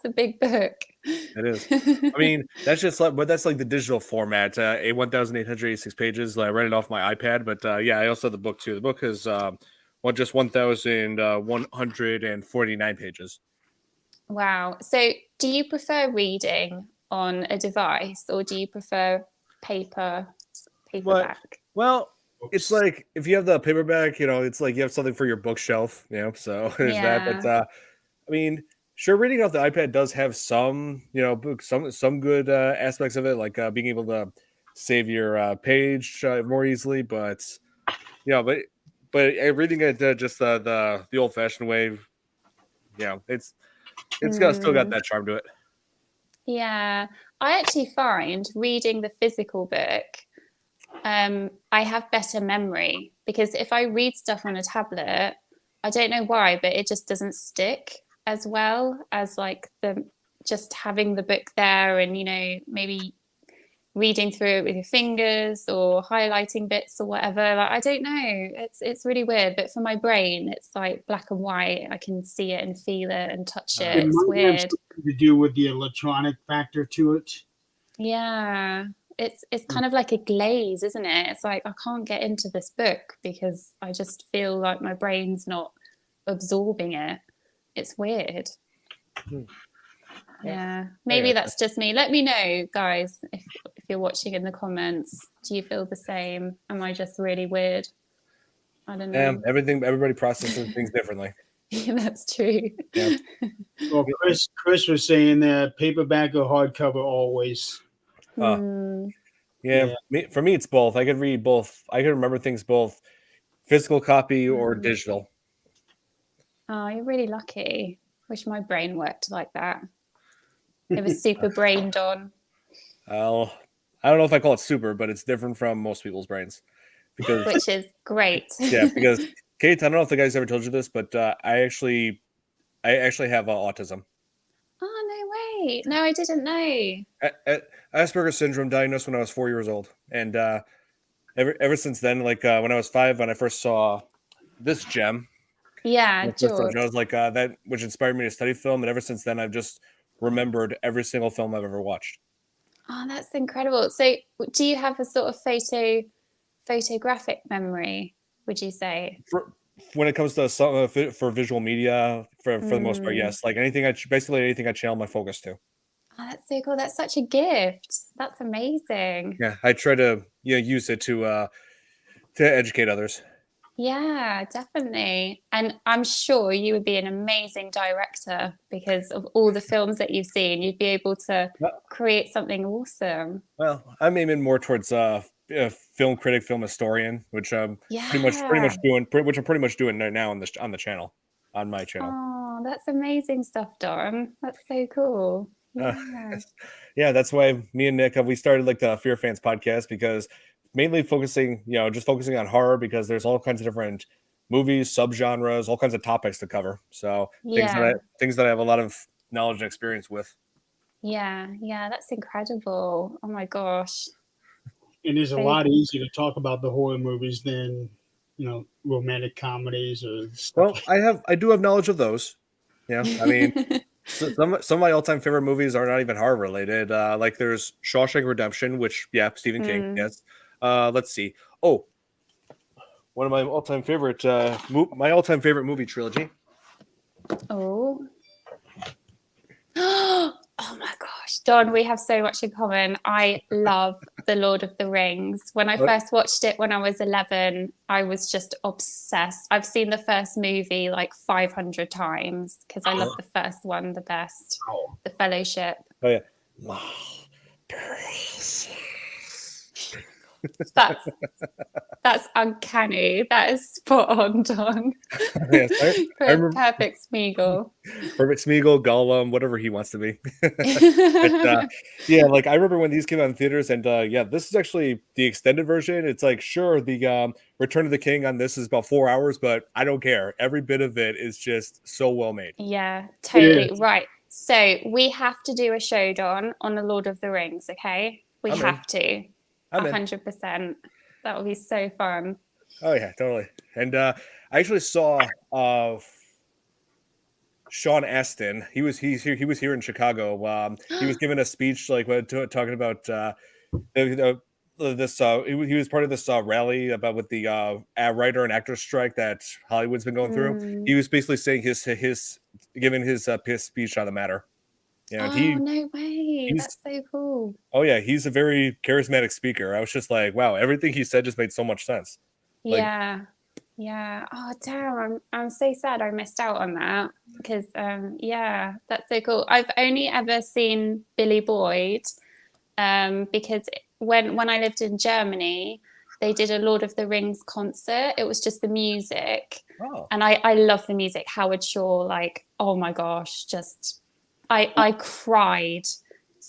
a big book. It is. I mean, that's like the digital format. 1,886 pages. I read it off my iPad, but I also have the book too. The book is just 1,149 pages. Wow. So, do you prefer reading on a device, or do you prefer paperback? Well, it's like if you have the paperback, it's like you have something for your bookshelf, so there's that. But I mean, sure, reading off the iPad does have some, some good aspects of it, like being able to save your page more easily, but yeah, but reading it just the old fashioned way, it's got still got Mm. that charm to it. Yeah, I actually find reading the physical book, I have better memory because if I read stuff on a tablet, I don't know why, but it just doesn't stick as well as like the just having the book there and maybe reading through it with your fingers or highlighting bits or whatever. Like, I don't know. It's really weird, but for my brain, it's like black and white. I can see it and feel it and touch it. It It's might have weird. something to do with the electronic factor to it. Yeah. It's kind of like a glaze, isn't it? It's like I can't get into this book because I just feel like my brain's not absorbing it. It's weird. Yeah, maybe that's just me. Let me know, guys, if you're watching in the comments. Do you feel the same? Am I just really weird? I don't know. Everybody processes things differently. That's true. Yeah. Well, Chris was saying that paperback or hardcover always. Mm. Yeah, for me, it's both. I could read both. I could remember things both physical copy or digital. Oh, you're really lucky. Wish my brain worked like that. It was super brained on. I don't know if I call it super, but it's different from most people's brains. Which is great. Yeah, because Kate, I don't know if the guys ever told you this, but I actually have autism. Oh, no way. No, I didn't know. Asperger's syndrome, diagnosed when I was 4 years old, and ever since then, like when I was 5, when I first saw this gem, Yeah, George. I was like that, which inspired me to study film, and ever since then, I've just remembered every single film I've ever watched. Oh, that's incredible. So, do you have a sort of photographic memory? Would you say? When it comes to some for visual media, for the most part, yes. Like basically anything I channel my focus to. Oh, that's so cool. That's such a gift. That's amazing. Yeah, I try to use it to educate others. Yeah, definitely. And I'm sure you would be an amazing director because of all the films that you've seen. You'd be able to create something awesome. Well, I'm aiming more towards film critic, film historian, which I'm pretty much doing right now on the channel, on my channel. Oh, that's amazing stuff, Don. That's so cool. Yeah. Yeah, that's why me and Nick we started like the Fear Fans podcast, because mainly focusing on horror, because there's all kinds of different movies, subgenres, all kinds of topics to cover. So things that I have a lot of knowledge and experience with. Yeah, that's incredible. Oh my gosh. And it's a lot easier to talk about the horror movies than romantic comedies or stuff. Well, I do have knowledge of those. Yeah, I mean, some of my all-time favorite movies are not even horror related. Like there's Shawshank Redemption, which Stephen King. Yes. Let's see. Oh, one of my all-time favorite movie trilogy. Oh. Oh my gosh, Don, we have so much in common. I love The Lord of the Rings. When I first watched it when I was 11, I was just obsessed. I've seen the first movie like 500 times because I love the first one the best. The Fellowship. Oh yeah. That's uncanny. That is spot on, Don. Yes, Perfect Smeagol. Perfect Smeagol, Gollum, whatever he wants to be. But, yeah, like I remember when these came out in theaters, and this is actually the extended version. It's like, sure, the Return of the King on this is about 4 hours, but I don't care. Every bit of it is just so well made. Yeah, totally. Right. So we have to do a show, Don, on The Lord of the Rings, okay? We have to. 100%. That would be so fun. Oh yeah, totally. And I actually saw Sean Astin. He was here in Chicago. He was giving a speech like talking about this. He was part of this rally about with the writer and actor strike that Hollywood's been going through. He was basically saying his giving his speech on the matter. No way. That's so cool. Oh yeah, he's a very charismatic speaker. I was just like, wow, everything he said just made so much sense. Yeah. Oh damn, I'm so sad I missed out on that because that's so cool. I've only ever seen Billy Boyd because when I lived in Germany, they did a Lord of the Rings concert. It was just the music. Oh, And I love the music. Howard Shore, like, oh my gosh, just I cried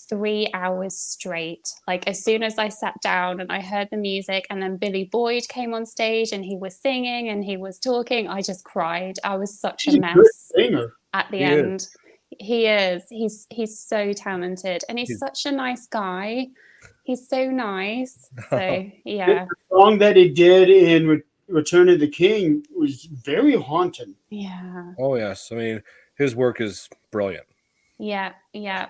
3 hours straight. Like as soon as I sat down and I heard the music, and then Billy Boyd came on stage and he was singing and he was talking, I just cried. I was such He's a a good mess singer. at the He is. end. He is. He's so talented, and he's He's- such a nice guy. He's so nice. So yeah, The song that he did in Return of the King was very haunting. yeah. oh yes. I mean, his work is brilliant. Yeah,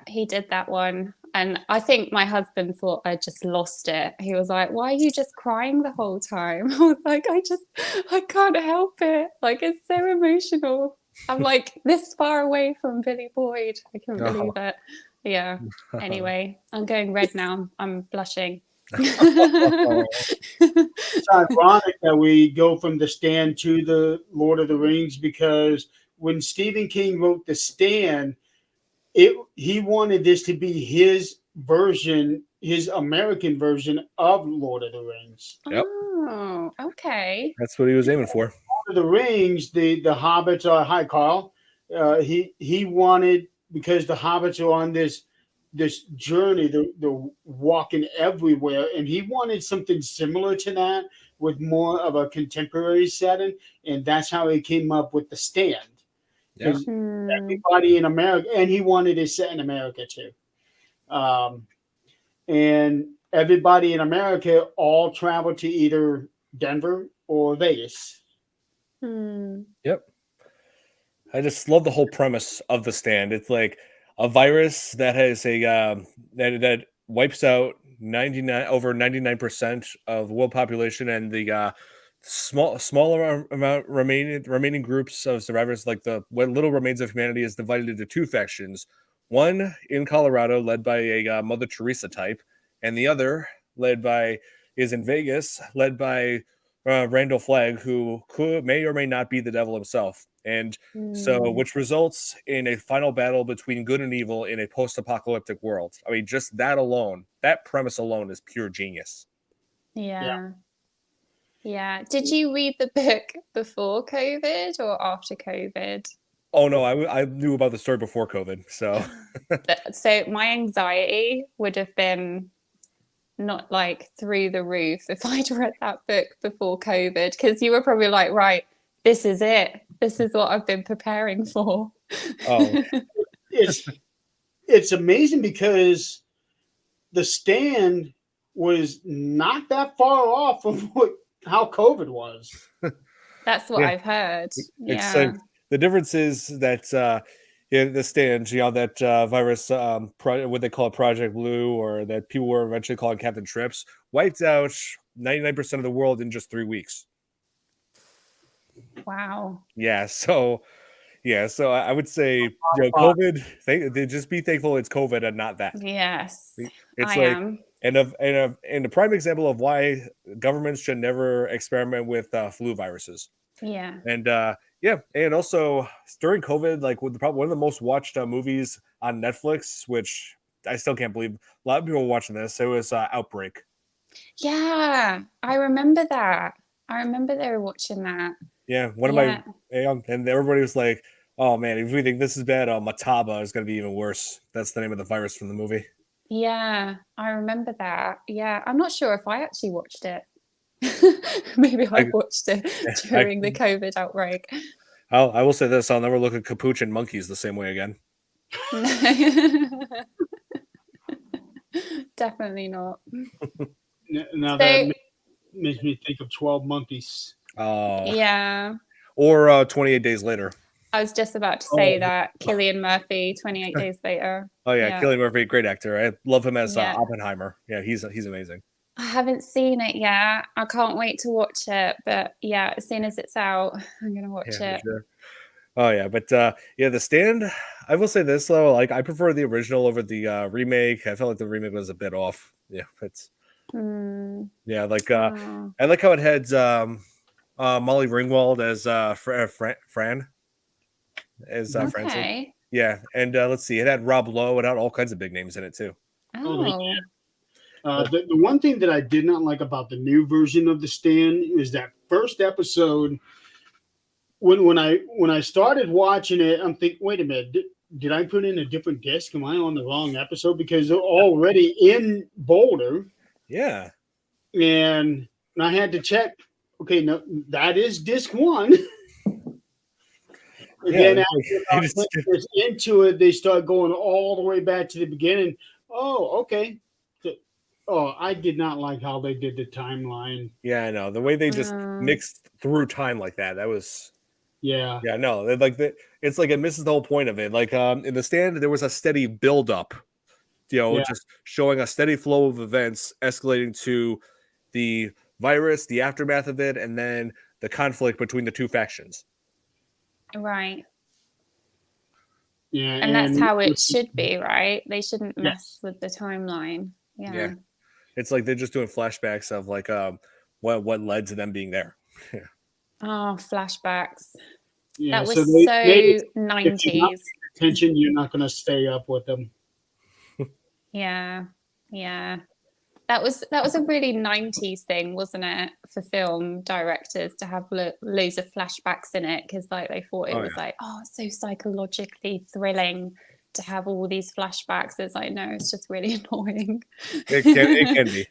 he did that one. And I think my husband thought I just lost it. He was like, "Why are you just crying the whole time?" I was like, I can't help it. Like, it's so emotional. I'm like this far away from Billy Boyd. I couldn't believe it. Yeah. Anyway, I'm going red now. I'm blushing. It's ironic that we go from The Stand to the Lord of the Rings, because when Stephen King wrote The Stand, he wanted this to be his version, his American version of Lord of the Rings. Yep. Oh, okay. That's what he was aiming for. Lord of the Rings, the hobbits are, hi Carl. He wanted, because the hobbits are on this journey, they're walking everywhere, and he wanted something similar to that with more of a contemporary setting, and that's how he came up with The Stand. Yeah. Because everybody in America, and he wanted it set in America too. And everybody in America all traveled to either Denver or Vegas. Yep. I just love the whole premise of The Stand. It's like a virus that has a that wipes out 99% of the world population, and the smaller amount remaining groups of survivors, like the what little remains of humanity, is divided into two factions. One in Colorado, led by a Mother Teresa type, and the other is in Vegas, led by Randall Flagg, who may or may not be the devil himself. And so, which results in a final battle between good and evil in a post-apocalyptic world. I mean, just that alone, that premise alone is pure genius. Yeah. Did you read the book before COVID or after COVID? Oh no, I knew about the story before COVID. So So my anxiety would have been not like through the roof if I'd read that book before COVID, because you were probably like, right, this is it. This is what I've been preparing for. Oh. It's amazing, because The Stand was not that far off from how COVID was. That's what Yeah. I've heard. It's Yeah. like the difference is that The Stand, that virus, what they call it, Project Blue, or that people were eventually calling Captain Trips, wiped out 99% of the world in just 3 weeks. Wow. Yeah, so I would say, COVID. They just be thankful it's COVID and not that. Yes, It's I like, am. and a prime example of why governments should never experiment with flu viruses. Yeah. And and also during COVID, like one of the most watched movies on Netflix, which I still can't believe a lot of people were watching this. It was Outbreak. Yeah, I remember that. I remember they were watching that. Yeah, one of my and everybody was like, "Oh man, if we think this is bad, Mataba is going to be even worse." That's the name of the virus from the movie. Yeah, I remember that. Yeah, I'm not sure if I actually watched it. Maybe I watched it during the COVID outbreak. I will say this: I'll never look at capuchin monkeys the same way again. Definitely not. Now that makes me think of 12 Monkeys. Oh, yeah. Or 28 Days Later. I was just about to say that. Cillian Murphy, 28 Days Later. Oh yeah, Cillian Murphy, great actor. I love him as Oppenheimer. Yeah, he's amazing. I haven't seen it yet. I can't wait to watch it. But yeah, as soon as it's out, I'm gonna watch it. Sure. Oh yeah, but The Stand. I will say this though, like I prefer the original over the remake. I felt like the remake was a bit off. Yeah, it's like I like how it had Molly Ringwald as Fran. As Francie. Yeah, and let's see, it had Rob Lowe. It had all kinds of big names in it too. Oh. The one thing that I did not like about the new version of The Stand is that first episode. When I started watching it, I'm thinking, wait a minute, did I put in a different disc? Am I on the wrong episode? Because they're already in Boulder, Yeah. and I had to check. Okay, no, that is disc one. And Yeah, then after they about just 10 years into it, they start going all the way back to the beginning. Oh, okay. Oh, I did not like how they did the timeline. Yeah, I know. The way they just Mm. mixed through time like that. That was Yeah. yeah, no. It's like it misses the whole point of it. Like in The Stand, there was a steady build up, Yeah. just showing a steady flow of events escalating to the virus, the aftermath of it, and then the conflict between the two factions. Right. Yeah. And that's how it should be, right? They shouldn't Yes. mess with the timeline. Yeah. It's like they're just doing flashbacks of like what led to them being there. Oh, flashbacks. Yeah. That was So so they 90s. attention, you're not going to stay up with them. Yeah. Yeah. That was a really 90s thing, wasn't it, for film directors to have loads of flashbacks in it, because like they thought it Oh, was like, oh, it's so psychologically thrilling to have all these flashbacks. It's like, no, it's just really annoying. It can be.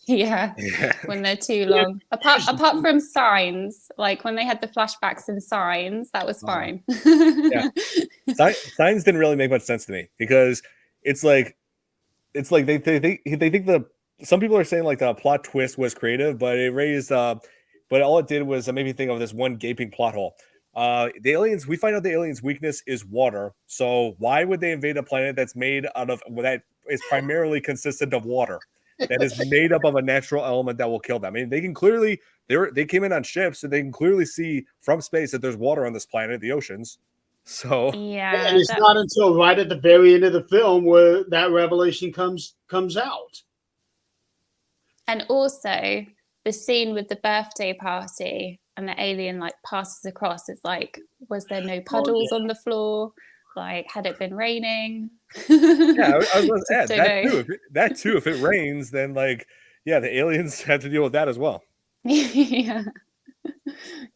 Yeah, Yeah. when they're too long. Apart from Signs, like when they had the flashbacks in Signs, that was fine. Yeah. Signs didn't really make much sense to me because it's like they think the some people are saying like the plot twist was creative, but it raised but all it did was make me think of this one gaping plot hole. The aliens, we find out the aliens' weakness is water. So why would they invade a planet that's made out of that is primarily consistent of water? That is made up of a natural element that will kill them. I mean, they can clearly they came in on ships, and they can clearly see from space that there's water on this planet, the oceans. So Yeah, And it's not until right at the very end of the film where that revelation comes out. and also the scene with the birthday party and the alien like passes across. It's like, was there no puddles on the floor? Like, had it been raining? yeah, I was going to add Just that don't too. That too. If it rains, then like yeah, the aliens had to deal with that as well. Yeah.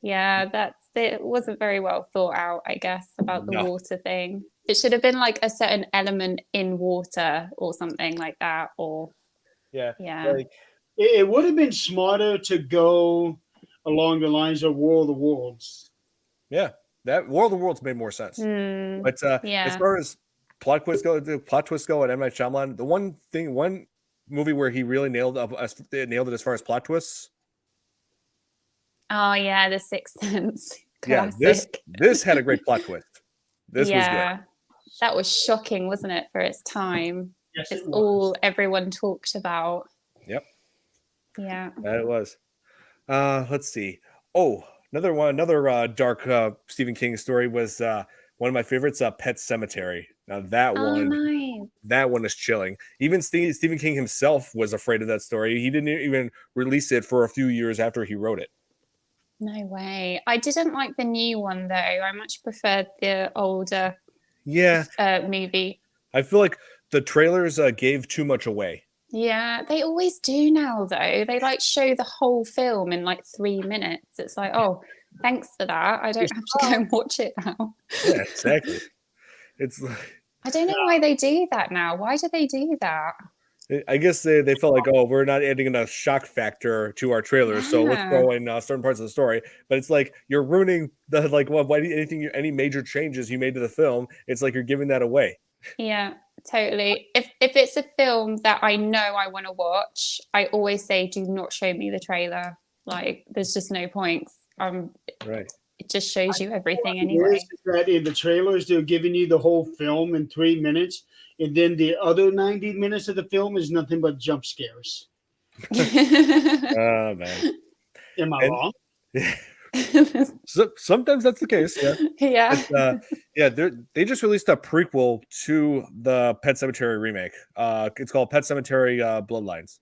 Yeah, it wasn't very well thought out, I guess, about the No. water thing. It should have been like a certain element in water or something like that. Or Yeah, yeah. like It would have been smarter to go along the lines of War of the Worlds. yeah, that War of the Worlds made more sense. Hmm, But as yeah. far as plot twists go, and M. Night Shyamalan, the one movie where he really nailed it as far as plot twists. Oh yeah, The Sixth Sense. Yeah, Classic. this had a great plot twist. This was good. That was shocking, wasn't it, for its time? Yes, It's it was. all everyone talked about. Yep. Yeah. That it was. Let's see. Oh, another dark Stephen King story was one of my favorites, Pet Cemetery. Now that Oh, nice. that one is chilling. Even Stephen King himself was afraid of that story. He didn't even release it for a few years after he wrote it. No way. I didn't like the new one though. I much preferred the older Yeah, movie. I feel like the trailers gave too much away. Yeah, they always do now though. They like show the whole film in like 3 minutes. It's like, oh, thanks for that. I don't have to go and watch it now. Yeah, exactly. It's like, I don't know why they do that now. Why do they do that? I guess they felt like, oh, we're not adding enough shock factor to our trailers, so let's Yeah. throw in certain parts of the story. But it's like you're ruining the like, well, any major changes you made to the film? It's like you're giving that away. Yeah, totally. If it's a film that I know I want to watch, I always say, do not show me the trailer. Like, there's just no points. Right. It just shows you everything It anyway. is that in the trailers, they're giving you the whole film in 3 minutes. And then the other 90 minutes of the film is nothing but jump scares. Oh man. Am I And- wrong? So sometimes that's the case. Yeah. Yeah. But, yeah, they just released a prequel to the Pet Cemetery remake. It's called Pet Cemetery Bloodlines.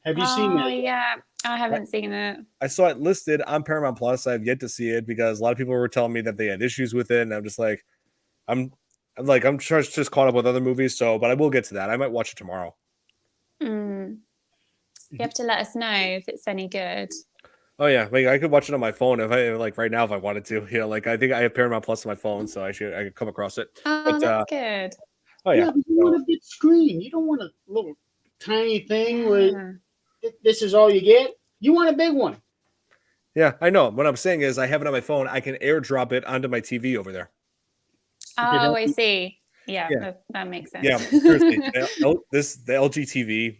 Have you seen Oh, that? yeah. I haven't seen it. I saw it listed on Paramount Plus. I have yet to see it because a lot of people were telling me that they had issues with it, and I'm just like, I'm just caught up with other movies. So, but I will get to that. I might watch it tomorrow. Mm. You have to let us know if it's any good. Oh yeah, like I could watch it on my phone if I like right now if I wanted to. You know, like I think I have Paramount Plus on my phone, so I could come across it. Oh, But that's good. oh Yeah, yeah, but you want a big screen. You don't want a little tiny thing where Yeah. this is all you get. You want a big one. yeah, I know. What I'm saying is I have it on my phone. I can airdrop it onto my TV over there. Oh, I see. Yeah, Yeah. that makes sense. Yeah, seriously, the LG TV,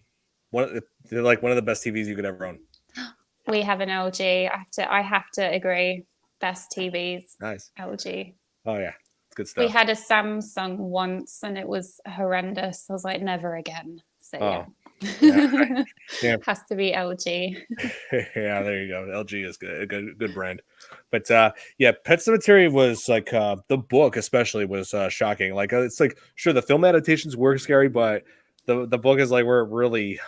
they're like one of the best TVs you could ever own. We have an LG. I have to agree. Best TVs, Nice. LG. Oh yeah, it's good We stuff. had a Samsung once and it was horrendous. I was like, never again. So Oh, yeah. yeah. Has to be LG. Yeah, there you go. LG is good, a good brand. But yeah, Pet Cemetery was like the book especially was shocking. Like it's like sure the film adaptations were scary, but the book is like where it really,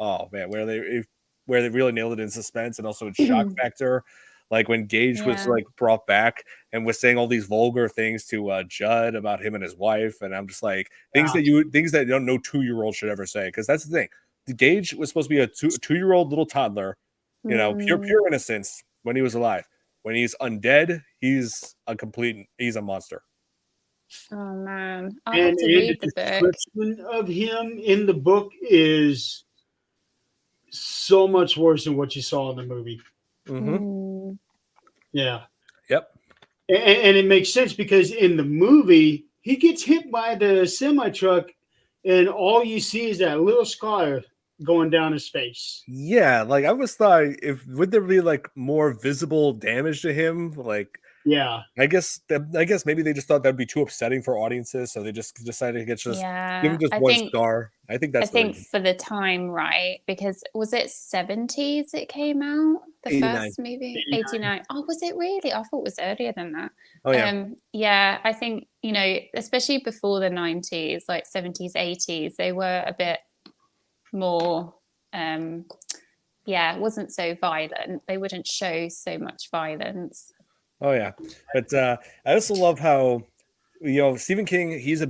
oh man, where they really nailed it in suspense and also in shock factor. Like when Gage was Yeah. like brought back and was saying all these vulgar things to Judd about him and his wife, and I'm just like things that no 2-year-old should ever say, because that's the thing. The Gage was supposed to be a two-year-old little toddler, you know, pure innocence when he was alive. When he's undead, he's a monster. Oh man. I'll And, have to and read the the book. description of him in the book is so much worse than what you saw in the movie. Mm-hmm. Mm. Yeah. Yep. And it makes sense because in the movie, he gets hit by the semi truck, and all you see is that little scar going down his face. Yeah, like I was thought would there be like more visible damage to him? Like Yeah. I guess maybe they just thought that'd be too upsetting for audiences, so they just decided to give Yeah. him just I one think star. I think that's I the think reason. for the time, right? Because was it 70s it came out? The 89. first movie? 89. 89. Oh, was it really? I thought it was earlier than that. Oh yeah. Yeah, I think, you know, especially before the 90s, like 70s, 80s, they were a bit more it wasn't so violent. They wouldn't show so much violence. Oh yeah. But I also love how Stephen King, he's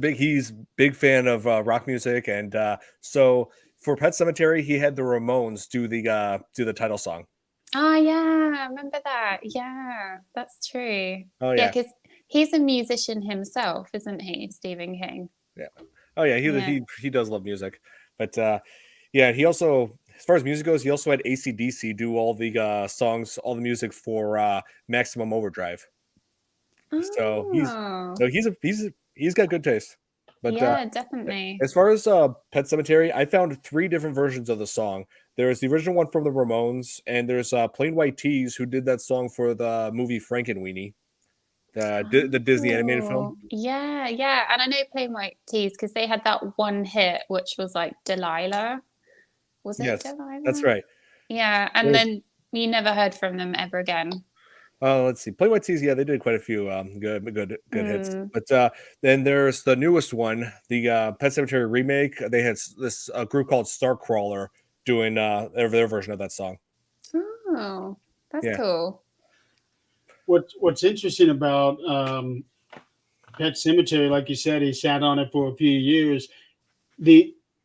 big fan of rock music, and so for Pet Cemetery, he had the Ramones do the title song. Oh yeah, I remember that. Yeah, that's true. Oh Yeah, yeah. because he's a musician himself, isn't he, Stephen King? Yeah. Oh yeah, he does love music. But yeah, he also, as far as music goes, he also had AC/DC do all the songs, all the music for Maximum Overdrive. So he's got good taste. But yeah, definitely. as far as Pet Cemetery, I found 3 different versions of the song. There's the original one from the Ramones, and there's Plain White T's who did that song for the movie Frankenweenie, the Disney animated film. Yeah, yeah. And I know Plain White Tees because they had that one hit, which was like Delilah. Was it Yes, Delilah? that's right. Yeah, and then you never heard from them ever again. Let's see. Plain White T's, yeah, they did quite a few good hits. But then there's the newest one, the Pet Cemetery remake. They had this group called Starcrawler doing their version of that song. Oh, that's cool. What's interesting about Pet Cemetery, like you said, he sat on it for a few years.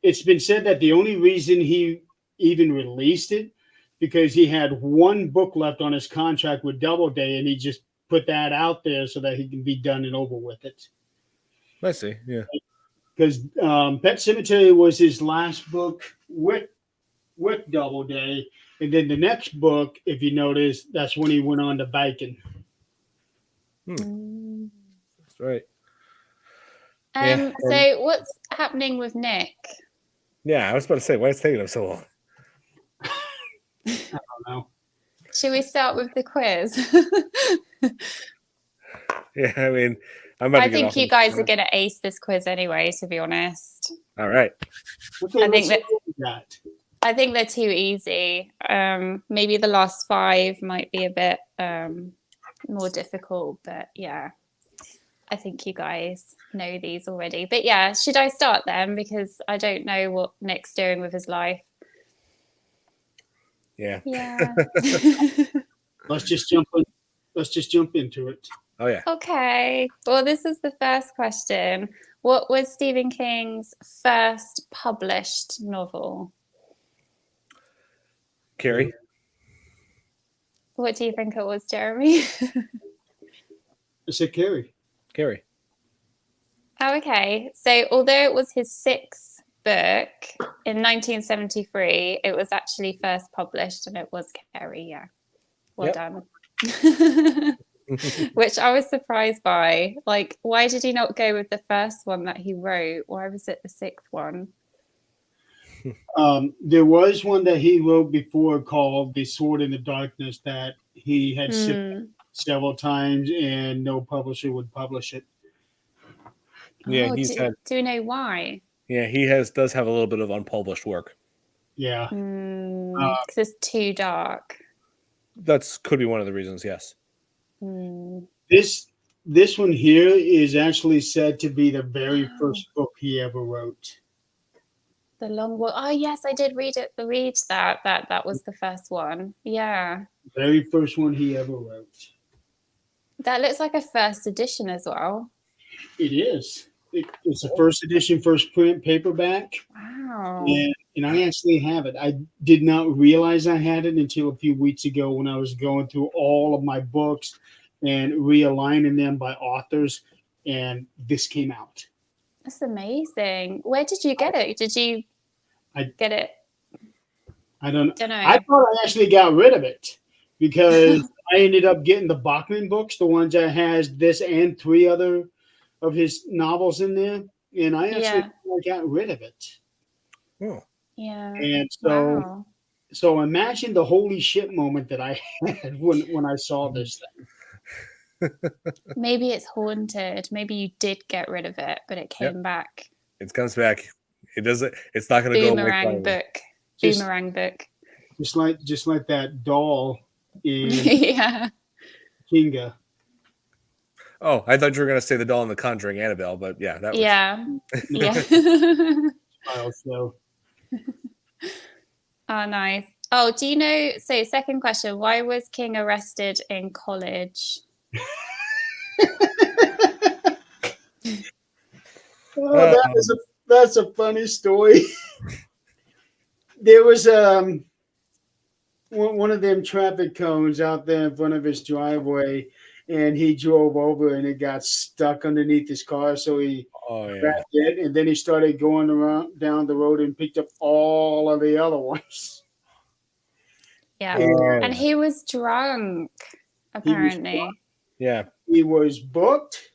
It's been said that the only reason he even released it because he had one book left on his contract with Doubleday, and he just put that out there so that he can be done and over with it. I see, yeah. Because Pet Cemetery was his last book with Doubleday, and then the next book, if you notice, that's when he went on to biking. That's right. So what's happening with Nick? Yeah, I was about to say, why is it taking him so long? I don't know. Should we start with the quiz? Yeah, I mean, I think you guys are going to ace this quiz anyway, to be honest. All right. Okay, I think they're too easy. Maybe the last 5 might be a bit more difficult, but yeah, I think you guys know these already. But yeah, should I start then? Because I don't know what Nick's doing with his life. Yeah. Yeah. Let's just jump into it. Oh yeah. Okay. Well, this is the first question. What was Stephen King's first published novel? Carrie. What do you think it was, Jeremy? I said Carrie. Carrie. Oh, okay. So although it was his sixth book in 1973, it was actually first published and it was Carrie. Yeah. Well Yep. done. Which I was surprised by. Like, why did he not go with the first one that he wrote? Why was it the sixth one? There was one that he wrote before called "The Sword in the Darkness" that he had sent several times, and no publisher would publish it. Yeah, Oh, he's had. do you know why? Yeah, he does have a little bit of unpublished work. Yeah, Because it's too dark. That's could be one of the reasons. Yes. this one here is actually said to be the very first book he ever wrote. The Long Walk. Oh yes, I did read it. Read that. That was the first one. Yeah. Very first one he ever wrote. That looks like a first edition as well. It is. It's a first edition, first print paperback. Wow. And I actually have it. I did not realize I had it until a few weeks ago when I was going through all of my books and realigning them by authors, and this came out. That's amazing. Where did you get it? Did you get it? I don't know. I thought I actually got rid of it because I ended up getting the Bachman books, the ones that has this and 3 other of his novels in there, and I actually got rid of it. Oh. Yeah. And so imagine the holy shit moment that I had when I saw this thing. Maybe it's haunted. Maybe you did get rid of it, but it came back. It comes back. It doesn't. It's not going to go away. Boomerang book. Just like that doll in Yeah. Kinga. Oh, I thought you were going to say the doll in The Conjuring, Annabelle, but yeah, that was. Yeah. So. Oh, nice. Oh, do you know? So, second question: why was King arrested in college? That's a funny story. There was one of them traffic cones out there in front of his driveway, and he drove over and it got stuck underneath his car, so he grabbed it, and then he started going around down the road and picked up all of the other ones. Yeah, and he was drunk, apparently. He was booked,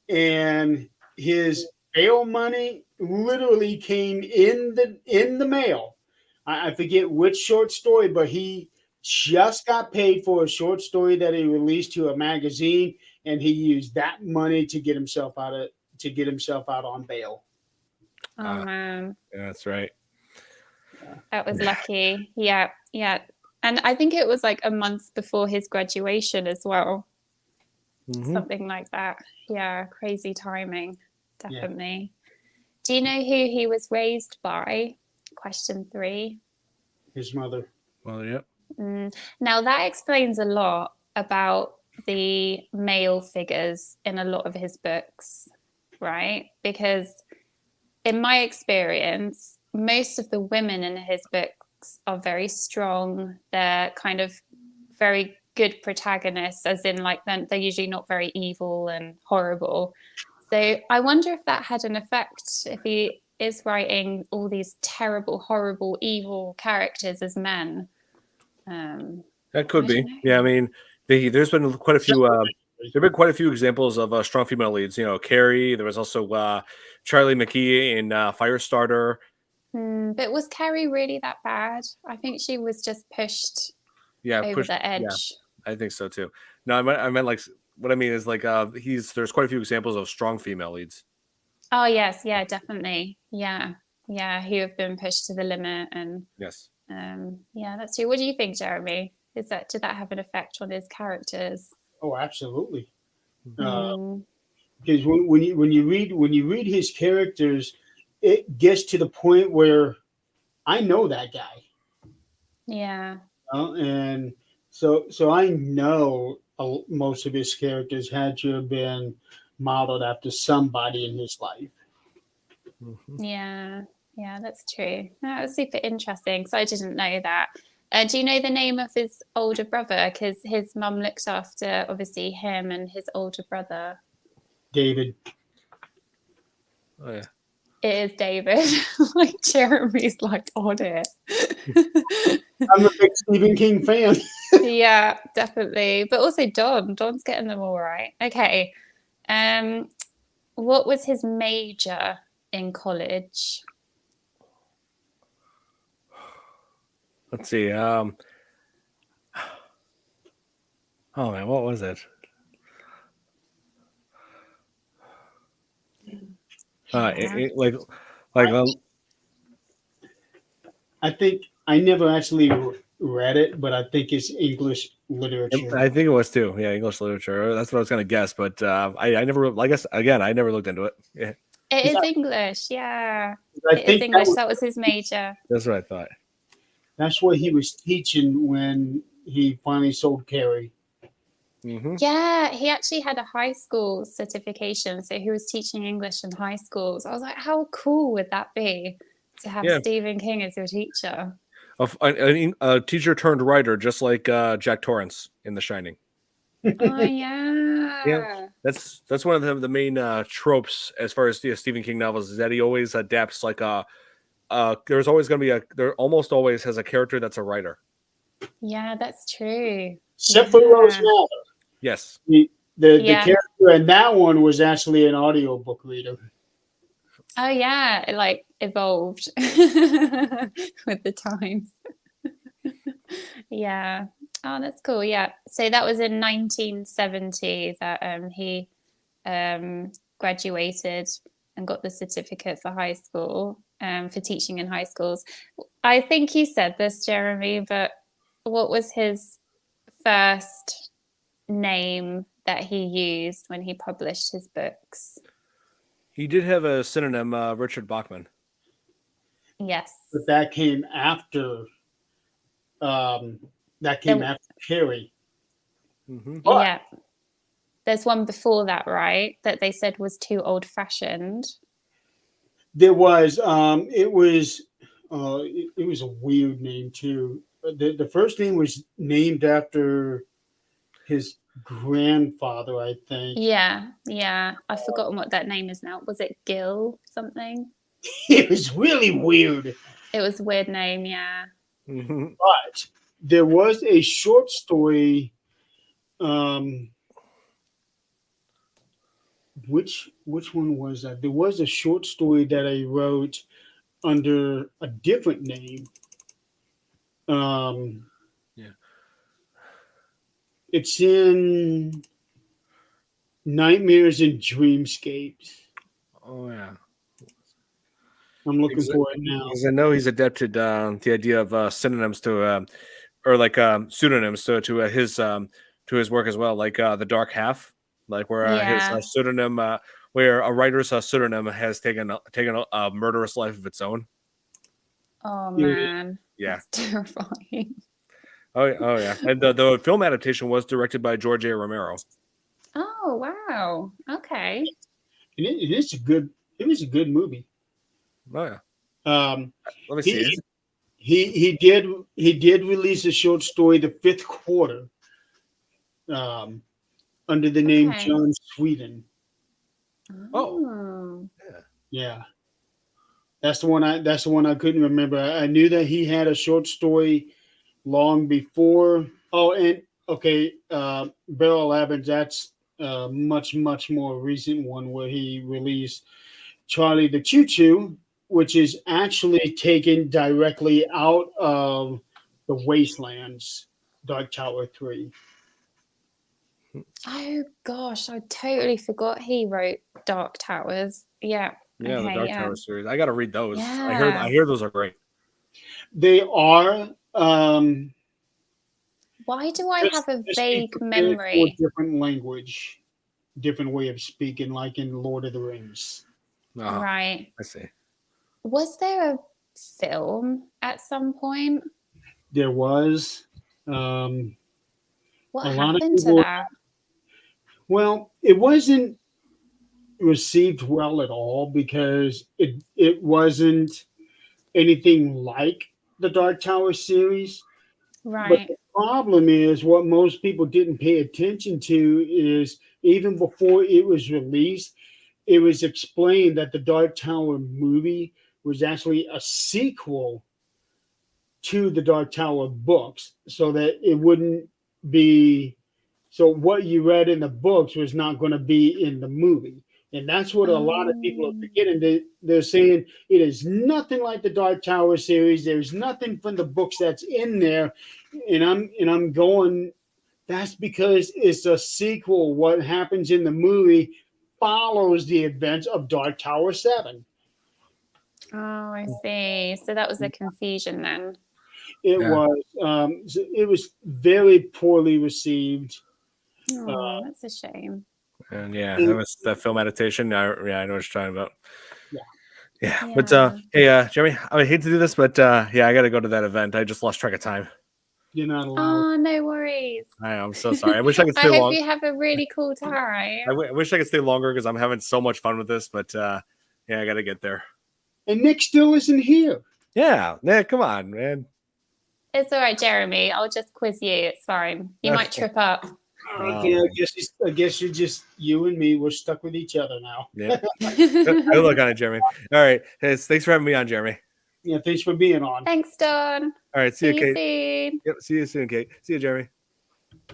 and his bail money literally came in the mail. I forget which short story, but he just got paid for a short story that he released to a magazine, and he used that money to get himself out on bail. Oh man, yeah, that's right. That was lucky. Yeah, and I think it was like a month before his graduation as well. Something like that. Yeah, crazy timing. Definitely. Do you know who he was raised by? Question 3. His mother. Well, yeah. Now that explains a lot about the male figures in a lot of his books, right? Because in my experience, most of the women in his books are very strong. They're kind of very good protagonists, as in like they're usually not very evil and horrible. So I wonder if that had an effect, if he is writing all these terrible, horrible, evil characters as men. That could be. Yeah, I mean, there's been quite a few. There've been quite a few examples of strong female leads. You know, Carrie. There was also Charlie McKee in Firestarter. But was Carrie really that bad? I think she was just pushed over the edge. Yeah, I think so too. No, I meant like what I mean is like there's quite a few examples of strong female leads. Oh yes, yeah, definitely, yeah, who have been pushed to the limit, and yes, yeah, that's true. What do you think, Jeremy? Did that have an effect on his characters? Oh, absolutely. Because when you read his characters, it gets to the point where I know that guy. Yeah. And so I know most of his characters had to have been modeled after somebody in his life. Yeah, that's true. That was super interesting. So I didn't know that. Do you know the name of his older brother? Because his mum looks after, obviously, him and his older brother. David. Oh yeah. It is David. Like Jeremy's like on it. I'm a big Stephen King fan. Yeah, definitely. But also Don. Don's getting them all right. Okay. What was his major in college? Let's see. Oh man, what was it? Like I think I never actually read it, but I think it's English literature. I think it was too. Yeah, English literature. That's what I was gonna guess, but I never. I guess again, I never looked into it. Yeah, It is English. Yeah, I it is think English. That was his major. that's what I thought. that's what he was teaching when he finally sold Carrie. Mm-hmm. Yeah, he actually had a high school certification, so he was teaching English in high schools. I was like, how cool would that be to have Yeah. Stephen King as your teacher? A teacher turned writer, just like Jack Torrance in The Shining. Oh yeah. That's one of the main tropes as far as Stephen King novels is that he always adapts like there's always going to be there almost always has a character that's a writer. Yeah, that's true. Except for Rose Mallow. Yes. The Yeah. character in that one was actually an audiobook reader. Oh yeah, it like evolved with the times. Yeah. Oh, that's cool. Yeah. So that was in 1970 that he graduated and got the certificate for high school for teaching in high schools. I think you said this, Jeremy, but what was his first name that he used when he published his books? He did have a synonym, Richard Bachman. Yes. But that came after after Carrie. Mm-hmm. Yeah. There's one before that, right? That they said was too old fashioned. There was it was a weird name too. The first name was named after his grandfather, I think. Yeah. I've forgotten what that name is now. Was it Gil something? It was really weird. It was a weird name, yeah. Mm-hmm. But there was a short story. Which one was that? There was a short story that I wrote under a different name. Yeah. It's in Nightmares and Dreamscapes. Oh yeah. I'm looking for it now. Because I know he's adapted the idea of synonyms to, or like pseudonyms to his work as well, like The Dark Half, like where his pseudonym, where a writer's pseudonym has taken a murderous life of its own. Oh man. Yeah. That's terrifying. Oh yeah, and the film adaptation was directed by George A. Romero. Oh wow. Okay. And it was a good movie. Oh yeah. Let me see. He did release a short story, The Fifth Quarter, under the name John Sweden. Oh. Yeah. That's the one I couldn't remember. I knew that he had a short story long before. Oh, and okay, Beryl Evans, that's a much more recent one where he released Charlie the Choo Choo, which is actually taken directly out of the Wastelands, Dark Tower 3. Oh gosh, I totally forgot he wrote Dark Towers. Yeah. Yeah, okay, the Dark Tower series. I got to read those. Yeah. I hear those are great. They are. Why do I have a vague For memory? different language, different way of speaking, like in Lord of the Rings. Uh-huh. Right. I see. Was there a film at some point? There was. What A lot of happened to people- that? Well, it wasn't received well at all because it wasn't anything like the Dark Tower series. Right. the problem is what most people didn't pay attention to is even before it was released, it was explained that the Dark Tower movie was actually a sequel to the Dark Tower books, so that it wouldn't be so what you read in the books was not going to be in the movie. And that's what a lot of people are forgetting. They're saying it is nothing like the Dark Tower series. There's nothing from the books that's in there. And I'm going, that's because it's a sequel. What happens in the movie follows the events of Dark Tower 7. Oh, I see. So that was the confusion then. It was very poorly received. Oh, that's a shame. And that was that film adaptation. I know what you're talking about. Yeah. Yeah. But hey, Jeremy, I hate to do this, but I got to go to that event. I just lost track of time. You're not allowed. Oh, no worries. I'm so sorry. I wish I could I stay hope long. you have a really cool time. I wish I could stay longer because I'm having so much fun with this. But I got to get there. And Nick still isn't here. Yeah, Nick, come on, man. It's all right, Jeremy. I'll just quiz you. It's fine. You might trip up. Okay, I guess you're just you and me. We're stuck with each other now. Yeah. Good luck on it, Jeremy. All right. Hey, thanks for having me on, Jeremy. Yeah, thanks for being on. Thanks, Don. All right. See you, See Kate. you soon. Yep. See you soon, Kate. See you, Jeremy.